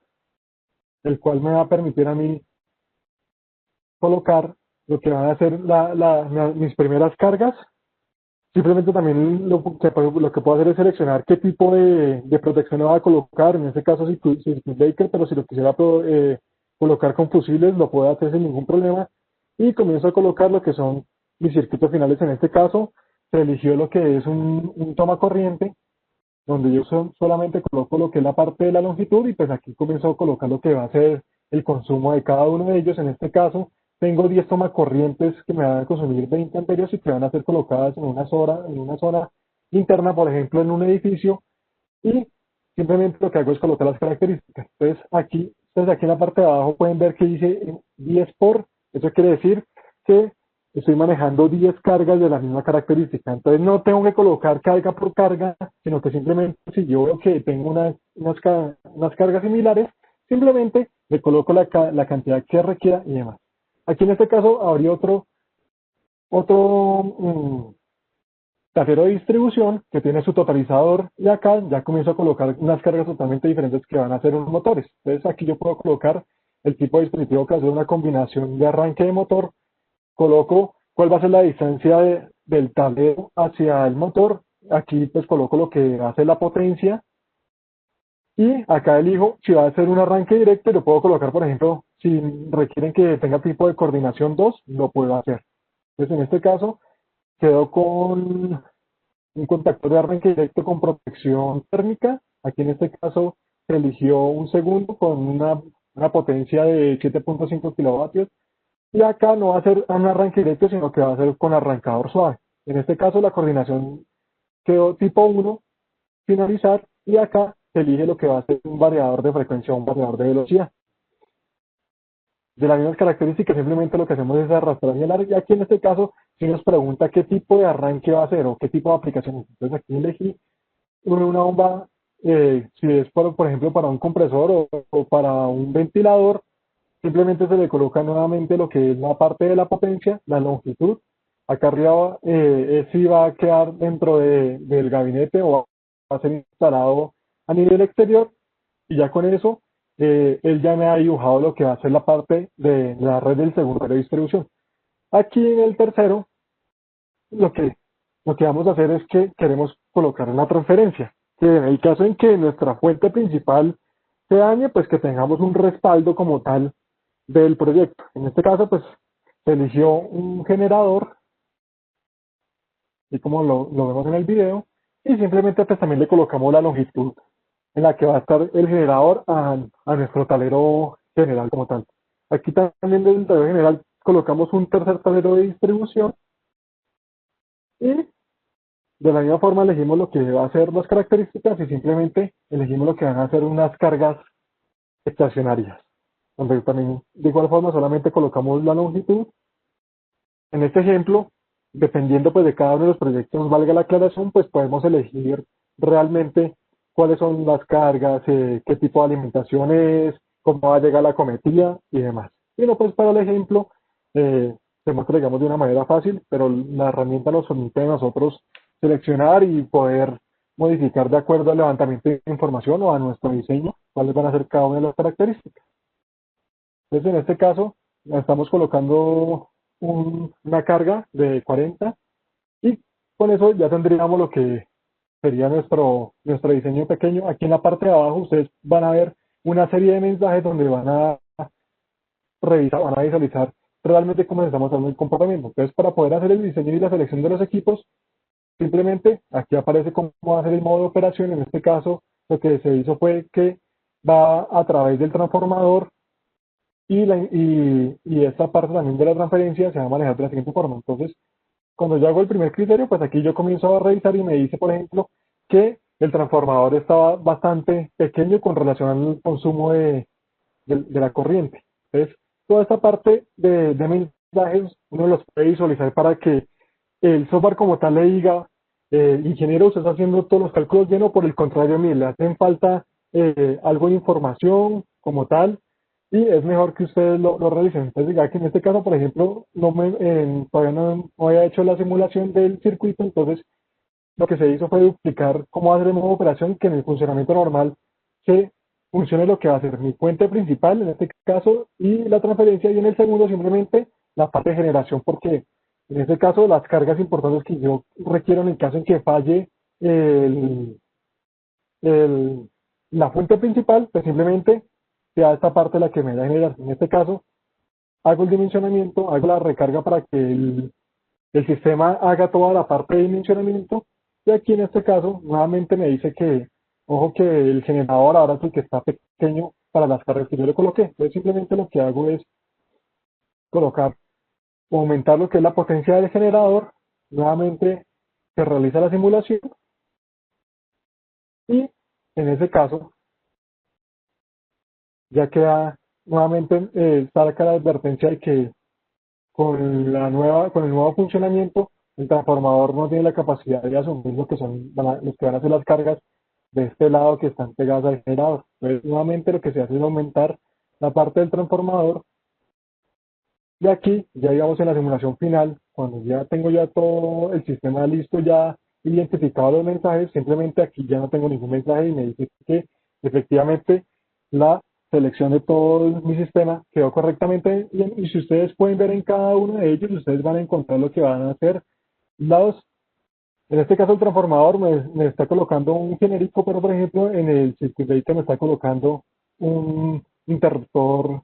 el cual me va a permitir a mí colocar lo que van a ser mis primeras cargas. Simplemente también lo que puedo hacer es seleccionar qué tipo de protección le voy a colocar, en este caso circuit breaker, pero si lo quisiera colocar con fusibles lo puedo hacer sin ningún problema. Y comienzo a colocar lo que son mis circuitos finales. En este caso se eligió lo que es un toma corriente, donde yo solamente coloco lo que es la parte de la longitud y pues aquí comienzo a colocar lo que va a ser el consumo de cada uno de ellos. En este caso tengo 10 tomacorrientes que me van a consumir 20 amperios y que van a ser colocadas en una zona interna, por ejemplo, en un edificio, y simplemente lo que hago es colocar las características. Entonces aquí en la parte de abajo pueden ver que dice 10 por, eso quiere decir que estoy manejando 10 cargas de la misma característica. Entonces no tengo que colocar carga por carga, sino que simplemente si yo veo que tengo unas cargas similares, simplemente le coloco la cantidad que requiera y demás. Aquí en este caso habría otro tablero de distribución que tiene su totalizador y acá ya comienzo a colocar unas cargas totalmente diferentes que van a ser unos motores. Entonces aquí yo puedo colocar el tipo de dispositivo que hace una combinación de arranque de motor, coloco cuál va a ser la distancia del tablero hacia el motor, aquí pues coloco lo que hace la potencia y acá elijo si va a ser un arranque directo y lo puedo colocar, por ejemplo, si requieren que tenga tipo de coordinación 2 lo puedo hacer. Entonces en este caso quedo con un contactor de arranque directo con protección térmica. Aquí en este caso se eligió un segundo con una potencia de 7.5 kilovatios. Y acá no va a ser un arranque directo, sino que va a ser con arrancador suave. En este caso la coordinación quedó tipo 1, finalizar, y acá se elige lo que va a ser un variador de frecuencia o un variador de velocidad. De las mismas características, simplemente lo que hacemos es arrastrar y alargar. Y aquí en este caso, si nos pregunta qué tipo de arranque va a hacer o qué tipo de aplicación. Entonces aquí elegí una bomba, si es por ejemplo para un compresor o para un ventilador, simplemente se le coloca nuevamente lo que es la parte de la potencia, la longitud. Acá arriba sí va a quedar dentro del gabinete o va a ser instalado a nivel exterior y ya con eso él ya me ha dibujado lo que va a ser la parte de la red del secundario de distribución. Aquí en el tercero, lo que, lo que vamos a hacer es que queremos colocar una transferencia, que en el caso en que nuestra fuente principal se dañe, pues que tengamos un respaldo como tal del proyecto. En este caso, pues se eligió un generador, y como lo vemos en el video, y simplemente pues también le colocamos la longitud en la que va a estar el generador a nuestro tablero general como tal. Aquí también del tablero general colocamos un tercer tablero de distribución y de la misma forma elegimos lo que va a ser las características y simplemente elegimos lo que van a ser unas cargas estacionarias, donde también de igual forma solamente colocamos la longitud. En este ejemplo, dependiendo pues de cada uno de los proyectos, valga la aclaración, pues podemos elegir realmente cuáles son las cargas, qué tipo de alimentación es, cómo va a llegar la cometida y demás. Y no, pues para el ejemplo, se muestra digamos de una manera fácil, pero la herramienta nos permite a nosotros seleccionar y poder modificar de acuerdo al levantamiento de información o a nuestro diseño, cuáles van a ser cada una de las características. Entonces, en este caso, estamos colocando una carga de 40 y con eso ya tendríamos lo que sería nuestro diseño pequeño. Aquí en la parte de abajo ustedes van a ver una serie de mensajes donde van a revisar, van a visualizar realmente cómo estamos dando el comportamiento. Entonces, para poder hacer el diseño y la selección de los equipos, simplemente aquí aparece cómo va a ser el modo de operación. En este caso, lo que se hizo fue que va a través del transformador y esta parte también de la transferencia se va a manejar de la siguiente forma. Entonces, cuando yo hago el primer criterio, pues aquí yo comienzo a revisar y me dice, por ejemplo, que el transformador estaba bastante pequeño con relación al consumo de la corriente. Entonces, toda esta parte de mensajes uno los puede visualizar para que el software como tal le diga, ingeniero, usted está haciendo todos los cálculos bien o por el contrario, mire, le hacen falta algo de información como tal y es mejor que ustedes lo realicen. Entonces, diga que en este caso, por ejemplo, todavía no había hecho la simulación del circuito, entonces lo que se hizo fue duplicar cómo hacer el modo de operación que en el funcionamiento normal se funcione lo que va a ser mi fuente principal, en este caso, y la transferencia, y en el segundo simplemente la parte de generación, porque en este caso las cargas importantes que yo requiero en el caso en que falle el, el- la fuente principal, pues simplemente sea esta parte la que me da generar. En este caso, hago el dimensionamiento, hago la recarga para que el sistema haga toda la parte de dimensionamiento y aquí en este caso nuevamente me dice que, ojo que el generador ahora es el que está pequeño para las cargas que yo le coloqué. Entonces simplemente lo que hago es colocar o aumentar lo que es la potencia del generador, nuevamente se realiza la simulación y en ese caso ya queda nuevamente saca la advertencia de que con el nuevo funcionamiento, el transformador no tiene la capacidad de asumir lo que son los que van a hacer las cargas de este lado que están pegadas al generador. Entonces, nuevamente lo que se hace es aumentar la parte del transformador y aquí, ya digamos en la simulación final, cuando ya tengo ya todo el sistema listo, ya identificado los mensajes, simplemente aquí ya no tengo ningún mensaje y me dice que efectivamente la selección de todo mi sistema quedó correctamente bien. Y si ustedes pueden ver en cada uno de ellos, ustedes van a encontrar lo que van a hacer lados. En este caso el transformador me está colocando un genérico, pero por ejemplo en el circuito me está colocando un interruptor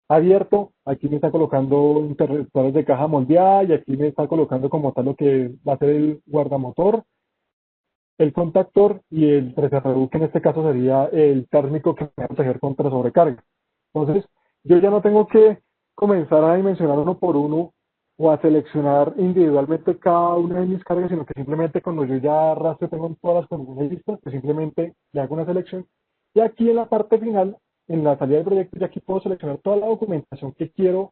abierto, aquí me está colocando interruptores de caja moldeada y aquí me está colocando como tal lo que va a ser el guardamotor, el contactor y el 3RU, que en este caso sería el térmico que me va a proteger contra sobrecarga. Entonces, yo ya no tengo que comenzar a dimensionar uno por uno o a seleccionar individualmente cada una de mis cargas, sino que simplemente cuando yo ya arrastre tengo todas las condiciones listas, pues simplemente le hago una selección. Y aquí en la parte final, en la salida del proyecto, ya aquí puedo seleccionar toda la documentación que quiero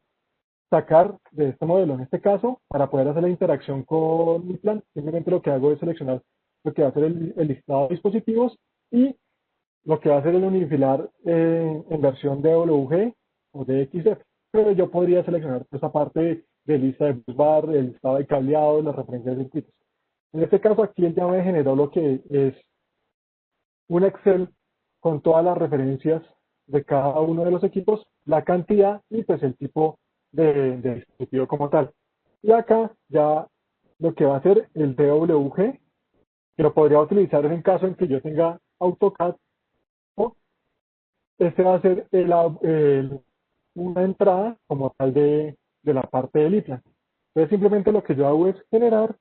sacar de este modelo. En este caso, para poder hacer la interacción con mi plan, simplemente lo que hago es seleccionar lo que va a ser el listado de dispositivos y lo que va a ser el unifilar en versión DWG o DXF. Pero yo podría seleccionar esa parte de lista de busbar, el listado de cableado, las referencias de circuitos. En este caso aquí él ya me generó lo que es un Excel con todas las referencias de cada uno de los equipos, la cantidad y pues el tipo de dispositivo como tal. Y acá ya lo que va a hacer el DWG, que lo podría utilizar en caso en que yo tenga AutoCAD, o este va a ser una entrada como tal de la parte del IPLAN. Entonces simplemente lo que yo hago es generar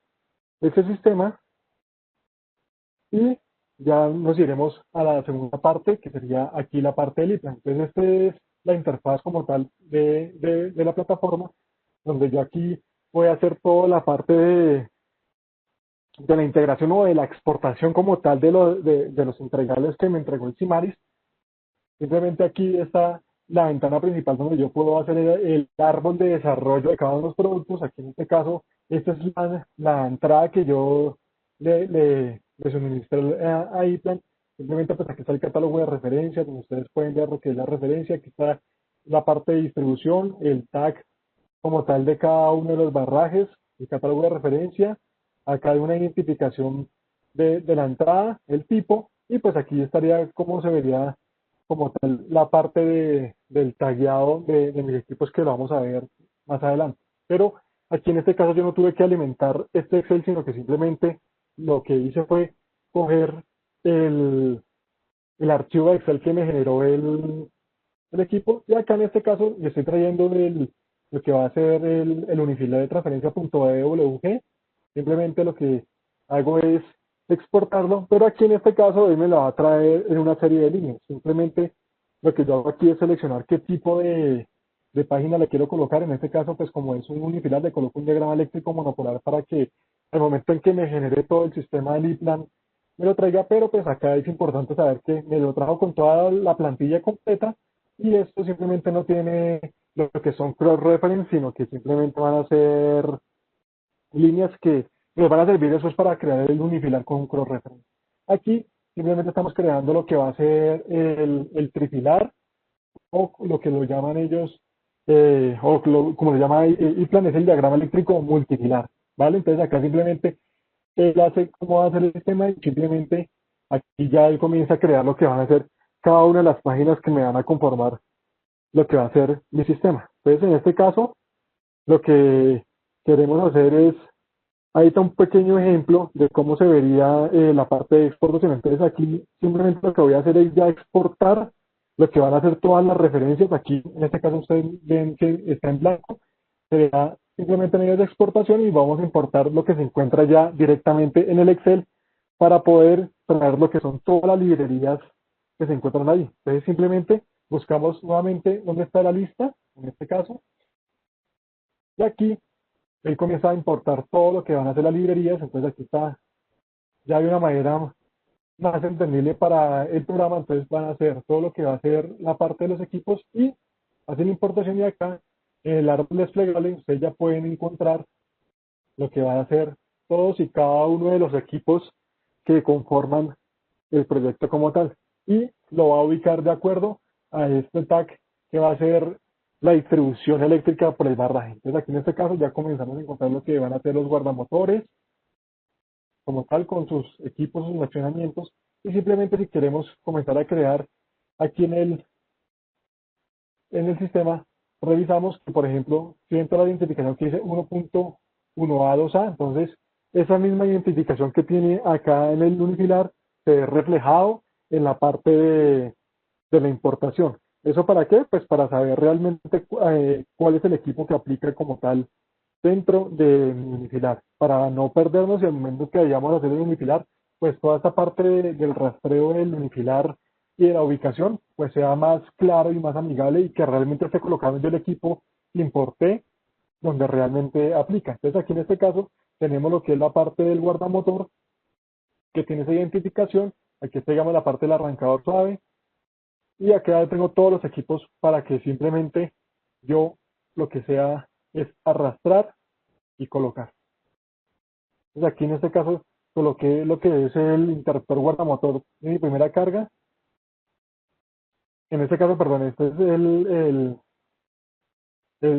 ese sistema y ya nos iremos a la segunda parte, que sería aquí la parte del IPLAN. Entonces esta es la interfaz como tal de la plataforma, donde yo aquí voy a hacer toda la parte de la integración o de la exportación como tal de los entregables que me entregó el Simaris. Simplemente aquí está la ventana principal donde yo puedo hacer el árbol de desarrollo de cada uno de los productos. Aquí en este caso, esta es la entrada que yo le suministré a iPlan. Simplemente pues aquí está el catálogo de referencias, donde ustedes pueden ver lo que es la referencia. Aquí está la parte de distribución, el tag como tal de cada uno de los barrajes, el catálogo de referencia. Acá hay una identificación de la entrada, el tipo, y pues aquí estaría cómo se vería como tal la parte del tagueado de mis equipos que lo vamos a ver más adelante. Pero aquí en este caso yo no tuve que alimentar este Excel, sino que simplemente lo que hice fue coger el, el archivo de Excel que me generó el equipo, y acá en este caso le estoy trayendo lo que va a ser el unifile de transferencia.dwg. Simplemente lo que hago es exportarlo, pero aquí en este caso él me lo va a traer en una serie de líneas. Simplemente lo que yo hago aquí es seleccionar qué tipo de página le quiero colocar. En este caso, pues como es un unifilar, le coloco un diagrama eléctrico monopolar para que al momento en que me genere todo el sistema del IPLAN me lo traiga, pero pues acá es importante saber que me lo trajo con toda la plantilla completa, y esto simplemente no tiene lo que son cross-reference, sino que simplemente van a ser líneas que nos van a servir después para crear el unifilar con cross-reference. Aquí simplemente estamos creando lo que va a ser el trifilar, o lo que lo llaman ellos, como lo llama IPLAN, es el diagrama eléctrico multifilar, ¿vale? Entonces acá simplemente él hace cómo va a ser el sistema y simplemente aquí ya él comienza a crear lo que van a ser cada una de las páginas que me van a conformar lo que va a ser mi sistema. Entonces, en este caso, lo que queremos hacer es, ahí está un pequeño ejemplo de cómo se vería la parte de exportación. Entonces, aquí simplemente lo que voy a hacer es ya exportar lo que van a ser todas las referencias. Aquí, en este caso, ustedes ven que está en blanco. Sería simplemente medios de exportación y vamos a importar lo que se encuentra ya directamente en el Excel para poder traer lo que son todas las librerías que se encuentran ahí. Entonces, simplemente buscamos nuevamente dónde está la lista, en este caso, y aquí él comienza a importar todo lo que van a hacer las librerías. Entonces aquí está ya de una manera más entendible para el programa. Entonces van a hacer todo lo que va a ser la parte de los equipos y hacen importación, y acá en el árbol desplegable ustedes ya pueden encontrar lo que van a hacer todos y cada uno de los equipos que conforman el proyecto como tal, y lo va a ubicar de acuerdo a este tag que va a ser la distribución eléctrica por el barraje. Entonces aquí en este caso ya comenzamos a encontrar lo que van a ser los guardamotores como tal con sus equipos, sus accionamientos, y simplemente si queremos comenzar a crear aquí en el sistema, revisamos que por ejemplo si entra la identificación que dice 1.1A2A, entonces esa misma identificación que tiene acá en el unifilar se ve reflejado en la parte de la importación. ¿Eso para qué? Pues para saber realmente cuál es el equipo que aplica como tal dentro de mi unifilar, para no perdernos y al momento que vayamos a hacer el unifilar, pues toda esta parte del rastreo del unifilar y de la ubicación, pues sea más claro y más amigable, y que realmente esté colocado yo el equipo que importé donde realmente aplica. Entonces aquí en este caso tenemos lo que es la parte del guardamotor, que tiene esa identificación. Aquí está, digamos, la parte del arrancador suave, y acá tengo todos los equipos para que simplemente yo lo que sea es arrastrar y colocar. Entonces aquí en este caso coloqué lo que es el interruptor guardamotor de mi primera carga. En este caso, perdón, este es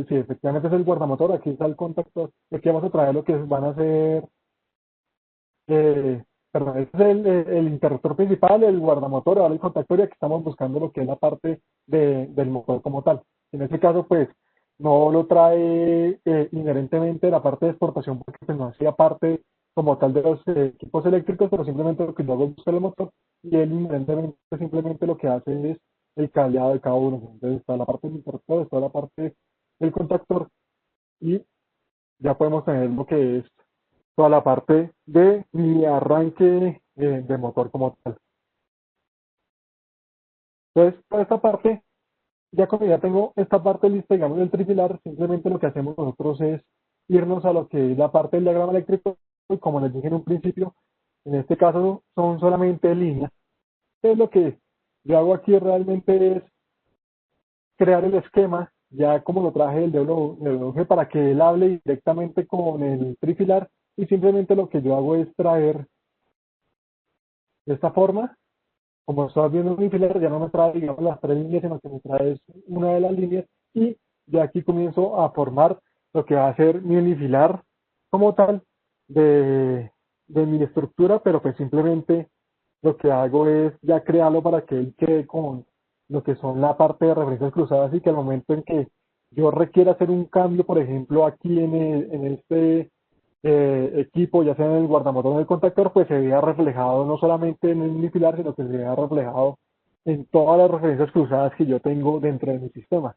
sí, efectivamente es el guardamotor. Aquí está el contactor. Aquí vamos a traer lo que van a ser perdón, este es el interruptor principal, el guardamotor, ahora el contactor, y aquí estamos buscando lo que es la parte del motor como tal. En este caso, pues, no lo trae inherentemente la parte de exportación porque pues, no hacía parte como tal de los equipos eléctricos, pero simplemente lo que yo hago es buscar el motor y él inherentemente simplemente lo que hace es el cableado de cada uno. Entonces está la parte del interruptor, está la parte del contactor y ya podemos tener lo que es toda la parte de mi arranque de motor como tal. Entonces, toda esta parte, ya cuando ya tengo esta parte lista, digamos, del trifilar, simplemente lo que hacemos nosotros es irnos a lo que es la parte del diagrama eléctrico, y como les dije en un principio, en este caso son solamente líneas. Entonces, lo que yo hago aquí realmente es crear el esquema, ya como lo traje del DWG, para que él hable directamente con el trifilar, y simplemente lo que yo hago es traer de esta forma. Como estás viendo un infilar, ya no me trae, digamos, las tres líneas, sino que me trae una de las líneas y de aquí comienzo a formar lo que va a ser mi unifilar como tal de mi estructura, pero pues simplemente lo que hago es ya crearlo para que él quede con lo que son la parte de referencias cruzadas y que al momento en que yo requiera hacer un cambio, por ejemplo, aquí en este equipo, ya sea en el guardamotor o en el contactor, pues se vea reflejado no solamente en el unifilar, sino que se vea reflejado en todas las referencias cruzadas que yo tengo dentro de mi sistema.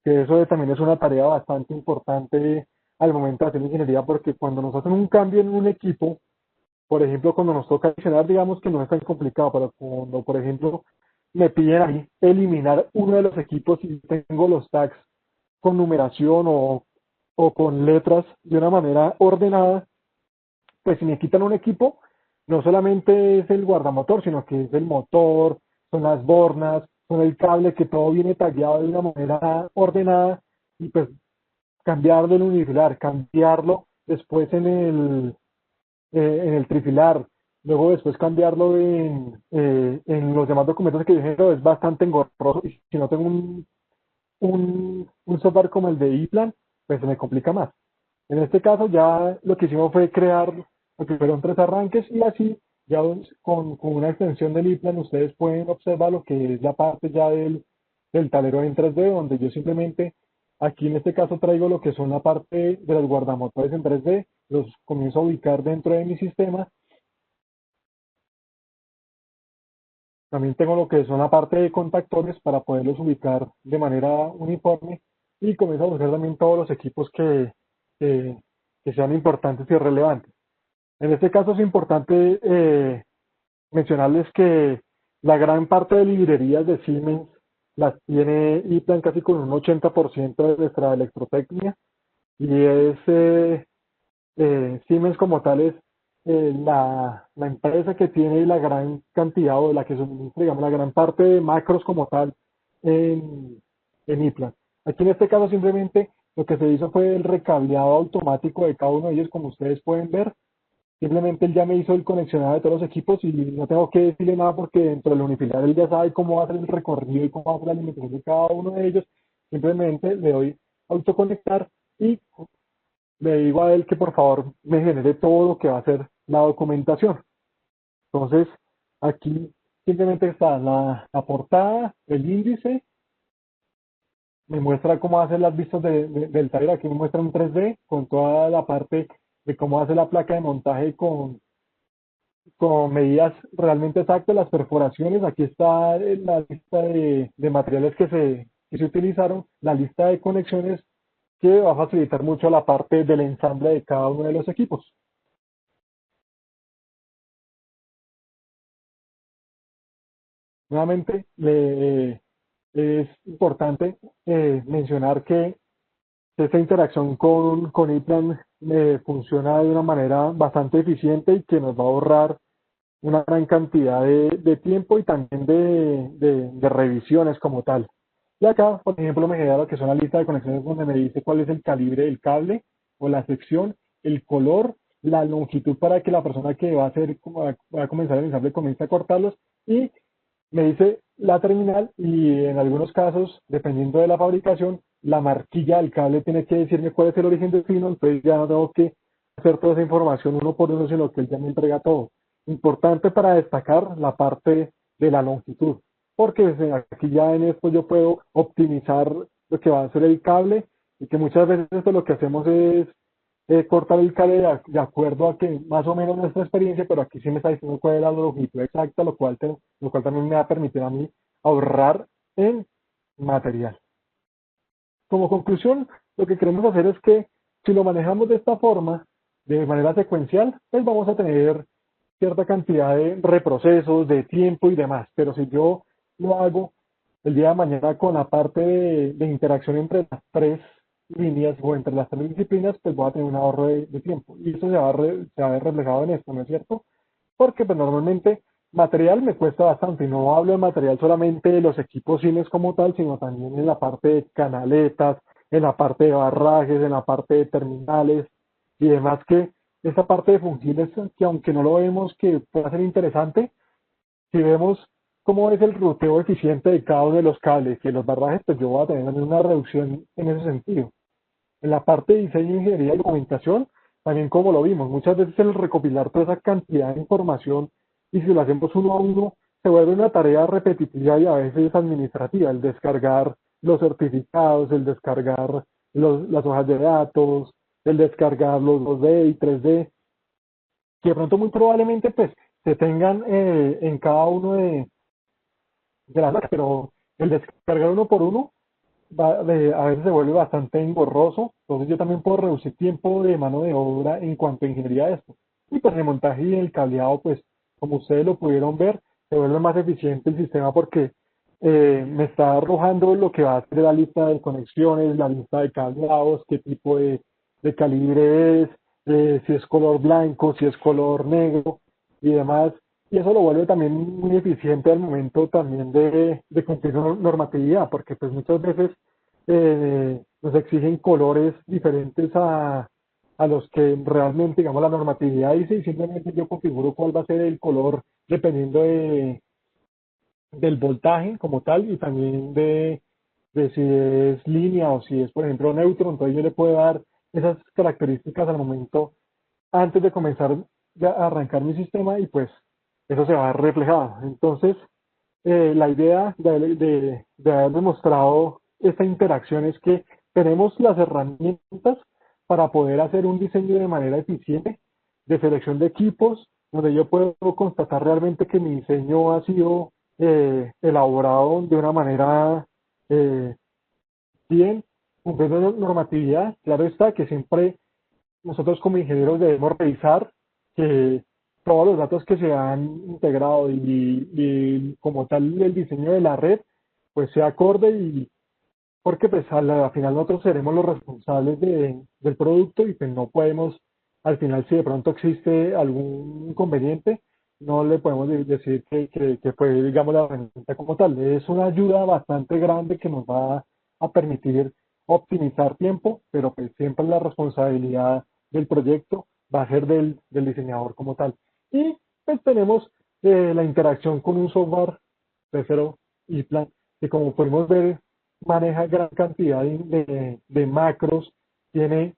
Que eso también es una tarea bastante importante al momento de hacer ingeniería, porque cuando nos hacen un cambio en un equipo, por ejemplo, cuando nos toca adicionar, digamos que no es tan complicado, pero cuando, por ejemplo, me piden a mí eliminar uno de los equipos y tengo los tags con numeración o con letras de una manera ordenada, pues si me quitan un equipo, no solamente es el guardamotor, sino que es el motor, son las bornas, son el cable, que todo viene tagueado de una manera ordenada y pues cambiarlo en unifilar, cambiarlo después en el trifilar, luego después cambiarlo en los demás documentos que yo genero es bastante engorroso y si no tengo un software como el de ePlan, pues se me complica más. En este caso ya lo que hicimos fue crear lo que fueron tres arranques y así ya con una extensión del ePlan ustedes pueden observar lo que es la parte ya del tablero en 3D, donde yo simplemente aquí en este caso traigo lo que son la parte de los guardamotores en 3D, los comienzo a ubicar dentro de mi sistema. También tengo lo que son la parte de contactores para poderlos ubicar de manera uniforme y comienzo a buscar también todos los equipos que, que sean importantes y relevantes. En este caso es importante mencionarles que la gran parte de librerías de Siemens las tiene ePlan casi con un 80% de nuestra electrotecnia y es Siemens como tal es la empresa que tiene la gran cantidad o la que suministra, digamos, la gran parte de macros como tal en ePlan. Aquí en este caso simplemente lo que se hizo fue el recableado automático de cada uno de ellos, como ustedes pueden ver. Simplemente él ya me hizo el conexionado de todos los equipos y no tengo que decirle nada porque dentro del unifilar él ya sabe cómo va a ser el recorrido y cómo va a ser la alimentación de cada uno de ellos. Simplemente le doy autoconectar y le digo a él que por favor me genere todo lo que va a ser la documentación. Entonces, aquí simplemente está la portada, el índice, me muestra cómo hacer las vistas del taller, aquí me muestra un 3D con toda la parte de cómo hace la placa de montaje con medidas realmente exactas, las perforaciones, aquí está la lista de materiales que se utilizaron, la lista de conexiones que va a facilitar mucho la parte del ensamble de cada uno de los equipos. Nuevamente, es importante mencionar que esta interacción con ePlan funciona de una manera bastante eficiente y que nos va a ahorrar una gran cantidad de tiempo y también de revisiones como tal. Y acá, por ejemplo, me genera lo que son la lista de conexiones donde me dice cuál es el calibre del cable o la sección, el color, la longitud para que la persona que va a hacer, va a comenzar el ensamble comience a cortarlos y me dice la terminal y en algunos casos, dependiendo de la fabricación, la marquilla del cable tiene que decirme cuál es el origen del fino, entonces ya no tengo que hacer toda esa información uno por uno, sino que él ya me entrega todo. Importante para destacar la parte de la longitud, porque aquí ya en esto yo puedo optimizar lo que va a ser el cable y que muchas veces esto lo que hacemos es cortar el cable de acuerdo a que más o menos nuestra experiencia, pero aquí sí me está diciendo cuál es la longitud exacta, lo cual también me va a permitir a mí ahorrar en material. Como conclusión, lo que queremos hacer es que si lo manejamos de esta forma, de manera secuencial, pues vamos a tener cierta cantidad de reprocesos, de tiempo y demás. Pero si yo lo hago el día de mañana con la parte de interacción entre las tres líneas o entre las tres disciplinas, pues voy a tener un ahorro de tiempo. Y eso se va a ver reflejado en esto, ¿no es cierto? Porque pues normalmente material me cuesta bastante, y no hablo de material solamente de los equipos cines como tal, sino también en la parte de canaletas, en la parte de barrajes, en la parte de terminales y demás, que esta parte de fungibles, que aunque no lo vemos que pueda ser interesante, si vemos cómo es el ruteo eficiente de cada uno de los cables y de los barrajes, pues yo voy a tener una reducción en ese sentido. En la parte de diseño, ingeniería y documentación, también como lo vimos, muchas veces el recopilar toda esa cantidad de información y si lo hacemos uno a uno, se vuelve una tarea repetitiva y a veces administrativa, el descargar los certificados, el descargar las hojas de datos, el descargar los 2D y 3D, que de pronto muy probablemente pues se tengan en cada uno de las, pero el descargar uno por uno a veces se vuelve bastante engorroso, entonces yo también puedo reducir tiempo de mano de obra en cuanto a ingeniería de esto. Y pues el montaje y el cableado, pues como ustedes lo pudieron ver, se vuelve más eficiente el sistema porque me está arrojando lo que va a ser la lista de conexiones, la lista de cableados, qué tipo de calibre es, si es color blanco, si es color negro y demás. Y eso lo vuelve también muy eficiente al momento también de cumplir normatividad, porque pues muchas veces nos exigen colores diferentes a los que realmente, digamos, la normatividad dice y simplemente yo configuro cuál va a ser el color dependiendo del voltaje como tal y también de si es línea o si es, por ejemplo, neutro. Entonces yo le puedo dar esas características al momento antes de comenzar a arrancar mi sistema y pues eso se va a ver reflejado. Entonces, la idea de haber demostrado esta interacción es que tenemos las herramientas para poder hacer un diseño de manera eficiente de selección de equipos, donde yo puedo constatar realmente que mi diseño ha sido elaborado de una manera eh, bien, cumpliendo normatividad. Claro está que siempre nosotros como ingenieros debemos revisar que todos los datos que se han integrado y como tal el diseño de la red pues sea acorde y porque pues al final nosotros seremos los responsables del producto y pues no podemos, al final si de pronto existe algún inconveniente, no le podemos decir que fue digamos la herramienta como tal. Es una ayuda bastante grande que nos va a permitir optimizar tiempo, pero pues siempre la responsabilidad del proyecto va a ser del diseñador como tal. Y pues tenemos la interacción con un software tercero y plan que como podemos ver maneja gran cantidad de macros, tiene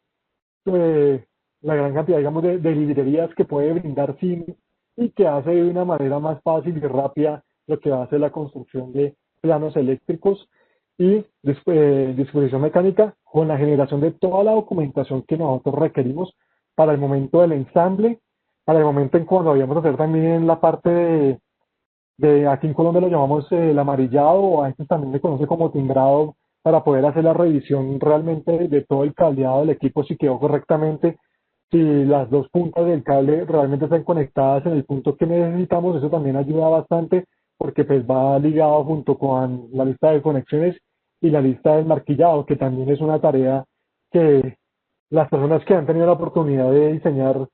eh, la gran cantidad, digamos, de librerías que puede brindar Cine y que hace de una manera más fácil y rápida lo que hace la construcción de planos eléctricos y disposición mecánica con la generación de toda la documentación que nosotros requerimos para el momento del ensamble, para el momento en cuando vayamos a hacer también la parte de aquí en Colombia lo llamamos el amarillado o a veces también se conoce como timbrado para poder hacer la revisión realmente de todo el cableado del equipo si quedó correctamente, si las dos puntas del cable realmente están conectadas en el punto que necesitamos. Eso también ayuda bastante porque pues va ligado junto con la lista de conexiones y la lista del marquillado, que también es una tarea que las personas que han tenido la oportunidad de diseñar,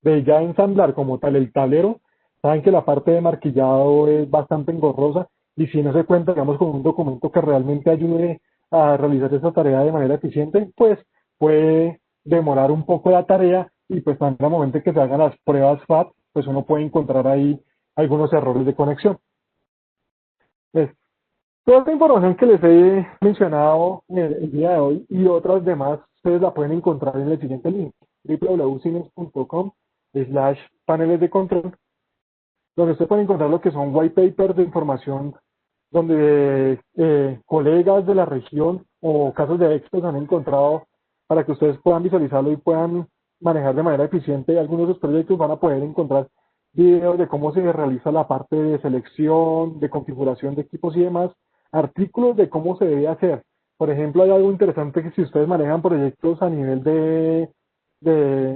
de ya ensamblar como tal el tablero, saben que la parte de marquillado es bastante engorrosa y si no se cuenta, digamos, con un documento que realmente ayude a realizar esa tarea de manera eficiente, pues puede demorar un poco la tarea y pues también al momento que se hagan las pruebas FAT, pues uno puede encontrar ahí algunos errores de conexión. Pues, toda esta información que les he mencionado el día de hoy y otras demás, ustedes la pueden encontrar en el siguiente link, www.siemens.com/paneles de control. donde usted puede encontrar lo que son white papers de información donde colegas de la región o casos de éxito han encontrado para que ustedes puedan visualizarlo y puedan manejar de manera eficiente algunos de los proyectos. Van a poder encontrar videos de cómo se realiza la parte de selección, de configuración de equipos y demás, artículos de cómo se debe hacer. Por ejemplo, hay algo interesante que si ustedes manejan proyectos a nivel de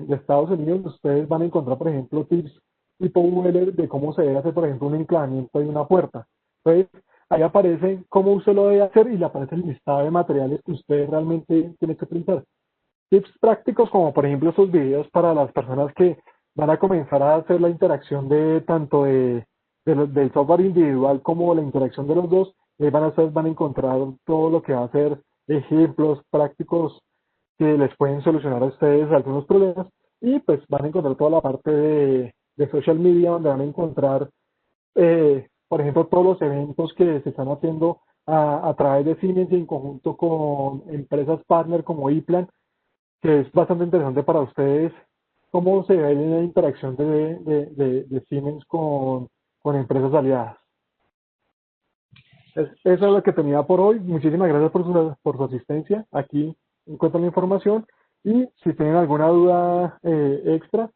Estados Unidos, ustedes van a encontrar, por ejemplo, tips tipo Google de cómo se debe hacer, por ejemplo, un enclavamiento de una puerta. Entonces, ahí aparece cómo usted lo debe hacer y le aparece el listado de materiales que usted realmente tiene que utilizar. Tips prácticos como, por ejemplo, esos videos para las personas que van a comenzar a hacer la interacción de tanto del software individual como la interacción de los dos. Van a encontrar todo lo que va a ser ejemplos prácticos que les pueden solucionar a ustedes algunos problemas y pues van a encontrar toda la parte de social media donde van a encontrar, por ejemplo, todos los eventos que se están haciendo a través de Siemens y en conjunto con empresas partner como ePlan, que es bastante interesante para ustedes cómo se ve la interacción de Siemens con empresas aliadas. Eso es lo que tenía por hoy. Muchísimas gracias por su asistencia. Aquí encuentran la información y si tienen alguna duda extra,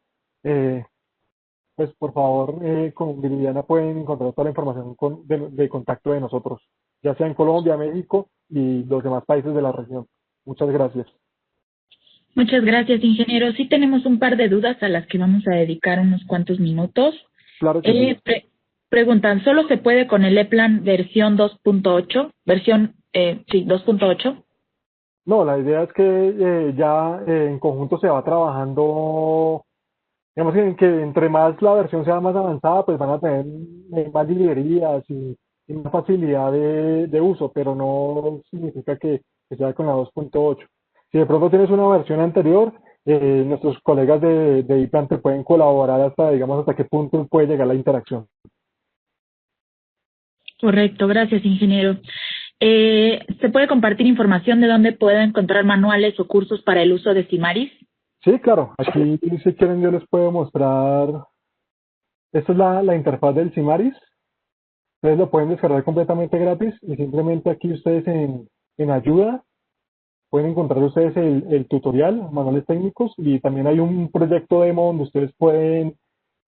pues por favor con Viridiana pueden encontrar toda la información de contacto de nosotros, ya sea en Colombia, México y los demás países de la región. Muchas gracias. Muchas gracias, ingeniero. Sí tenemos un par de dudas a las que vamos a dedicar unos cuantos minutos. Claro que sí. Preguntan, ¿solo se puede con el ePlan versión 2.8? Versión, sí, 2.8. No, la idea es que ya en conjunto se va trabajando, digamos que entre más la versión sea más avanzada, pues van a tener más librerías y más facilidad de uso, pero no significa que sea con la 2.8. Si de pronto tienes una versión anterior, nuestros colegas de ePlan te pueden colaborar hasta, digamos, hasta qué punto puede llegar la interacción. Correcto, gracias, ingeniero. ¿Se puede compartir información de dónde puedo encontrar manuales o cursos para el uso de Simaris? Sí, claro. Aquí, si quieren, yo les puedo mostrar. Esta es la interfaz del Simaris. Ustedes lo pueden descargar completamente gratis y simplemente aquí ustedes en ayuda pueden encontrar ustedes el tutorial, manuales técnicos y también hay un proyecto demo donde ustedes pueden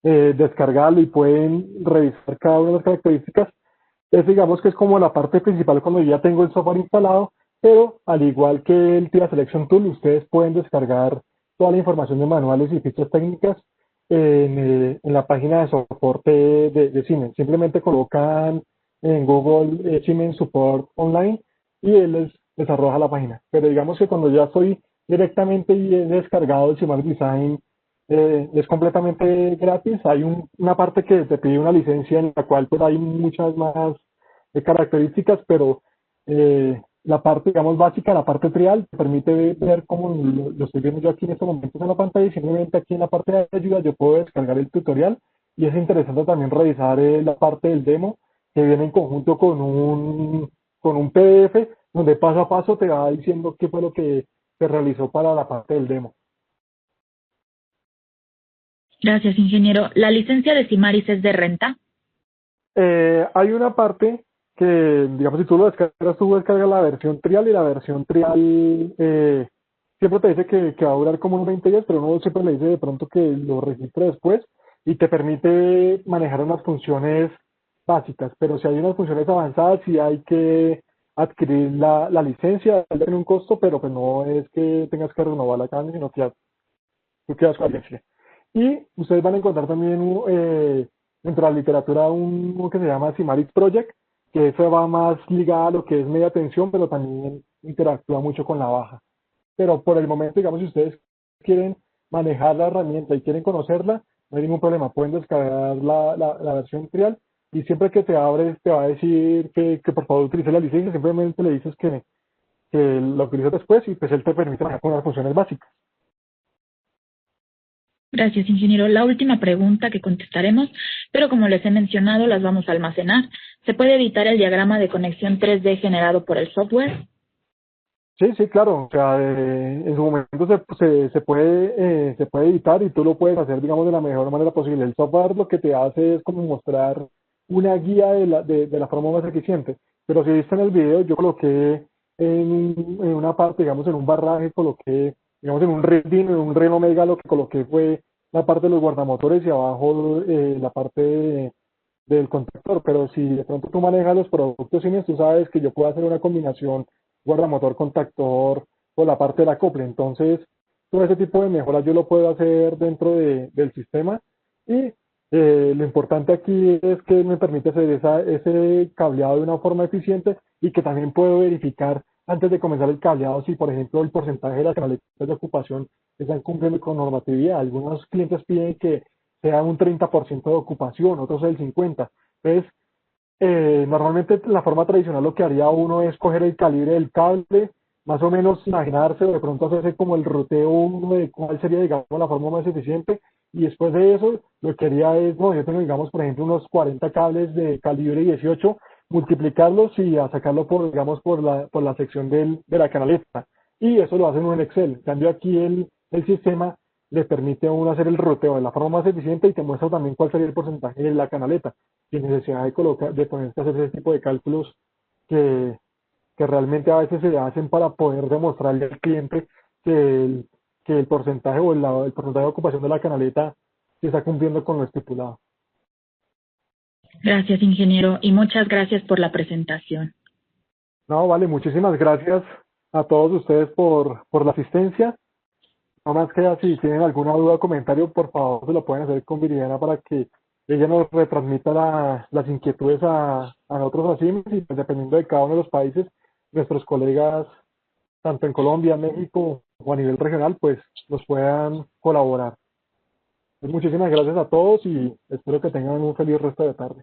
descargarlo y pueden revisar cada una de las características. Es, digamos que es como la parte principal cuando ya tengo el software instalado, pero al igual que el TIA Selection Tool, ustedes pueden descargar toda la información de manuales y fichas técnicas en la página de soporte de Siemens. Simplemente colocan en Google Siemens Support Online y él les arroja la página. Pero digamos que cuando ya estoy directamente y he descargado el Siemens Design, es completamente gratis. Hay una parte que te pide una licencia en la cual pues hay muchas más características, pero la parte, digamos, básica, la parte trial, te permite ver cómo lo estoy viendo yo aquí en este momento en la pantalla y simplemente aquí en la parte de ayuda yo puedo descargar el tutorial y es interesante también revisar la parte del demo que viene en conjunto con un PDF donde paso a paso te va diciendo qué fue lo que se realizó para la parte del demo. Gracias, ingeniero. ¿La licencia de Simaris es de renta? Hay una parte que, digamos, si tú lo descargas, tú descargas la versión trial y la versión trial siempre te dice que va a durar como unos 20 días, pero uno siempre le dice de pronto que lo registre después y te permite manejar unas funciones básicas, pero si hay unas funciones avanzadas, sí hay que adquirir la licencia, tiene un costo, pero pues no es que tengas que renovarla cada año, sino que ya tú quedas con la licencia. Y ustedes van a encontrar también dentro de la literatura uno que se llama Simaris Project, que eso va más ligado a lo que es media tensión, pero también interactúa mucho con la baja. Pero por el momento, digamos, si ustedes quieren manejar la herramienta y quieren conocerla, no hay ningún problema. Pueden descargar la versión trial y siempre que te abres te va a decir que por favor utilice la licencia. Simplemente le dices que lo utilices después y pues él te permite manejar con las funciones básicas. Gracias, ingeniero. La última pregunta que contestaremos, pero como les he mencionado, las vamos a almacenar. ¿Se puede editar el diagrama de conexión 3D generado por el software? Sí, sí, claro. O sea, en su momento se puede editar y tú lo puedes hacer, digamos, de la mejor manera posible. El software lo que te hace es como mostrar una guía de la forma más eficiente. Pero si viste en el video, yo coloqué en una parte, digamos, en un barraje, coloqué, digamos, en un reading, en un Ren Omega, lo que coloqué fue la parte de los guardamotores y abajo la parte del contactor. Pero si de pronto tú manejas los productos Siemens, tú sabes que yo puedo hacer una combinación guardamotor, contactor o la parte del acople. Entonces, todo ese tipo de mejoras yo lo puedo hacer dentro del sistema y lo importante aquí es que me permite hacer ese cableado de una forma eficiente y que también puedo verificar antes de comenzar el cableado si, por ejemplo, el porcentaje de las canaletas de ocupación están cumpliendo con normatividad. Algunos clientes piden que sea un 30% de ocupación, otros el 50%. Entonces, normalmente la forma tradicional lo que haría uno es coger el calibre del cable, más o menos imaginarse o de pronto hacerse como el ruteo uno de cuál sería, digamos, la forma más eficiente. Y después de eso, lo que haría es, no, yo tengo, digamos, por ejemplo, unos 40 cables de calibre 18, multiplicarlos y a sacarlo por, digamos, por la sección de la canaleta. Y eso lo hacen uno en Excel. En cambio, aquí el sistema le permite a uno hacer el ruteo de la forma más eficiente y te muestra también cuál sería el porcentaje de la canaleta sin necesidad de ponerse a hacer ese tipo de cálculos que, que realmente a veces se hacen para poder demostrarle al cliente que que el porcentaje o el porcentaje de ocupación de la canaleta se está cumpliendo con lo estipulado. Gracias, ingeniero, y muchas gracias por la presentación. No, vale, muchísimas gracias a todos ustedes por la asistencia. No más que si tienen alguna duda o comentario, por favor se lo pueden hacer con Viridiana para que ella nos retransmita las inquietudes a nosotros así y pues, dependiendo de cada uno de los países, nuestros colegas, tanto en Colombia, México o a nivel regional, pues nos puedan colaborar. Pues, muchísimas gracias a todos y espero que tengan un feliz resto de tarde.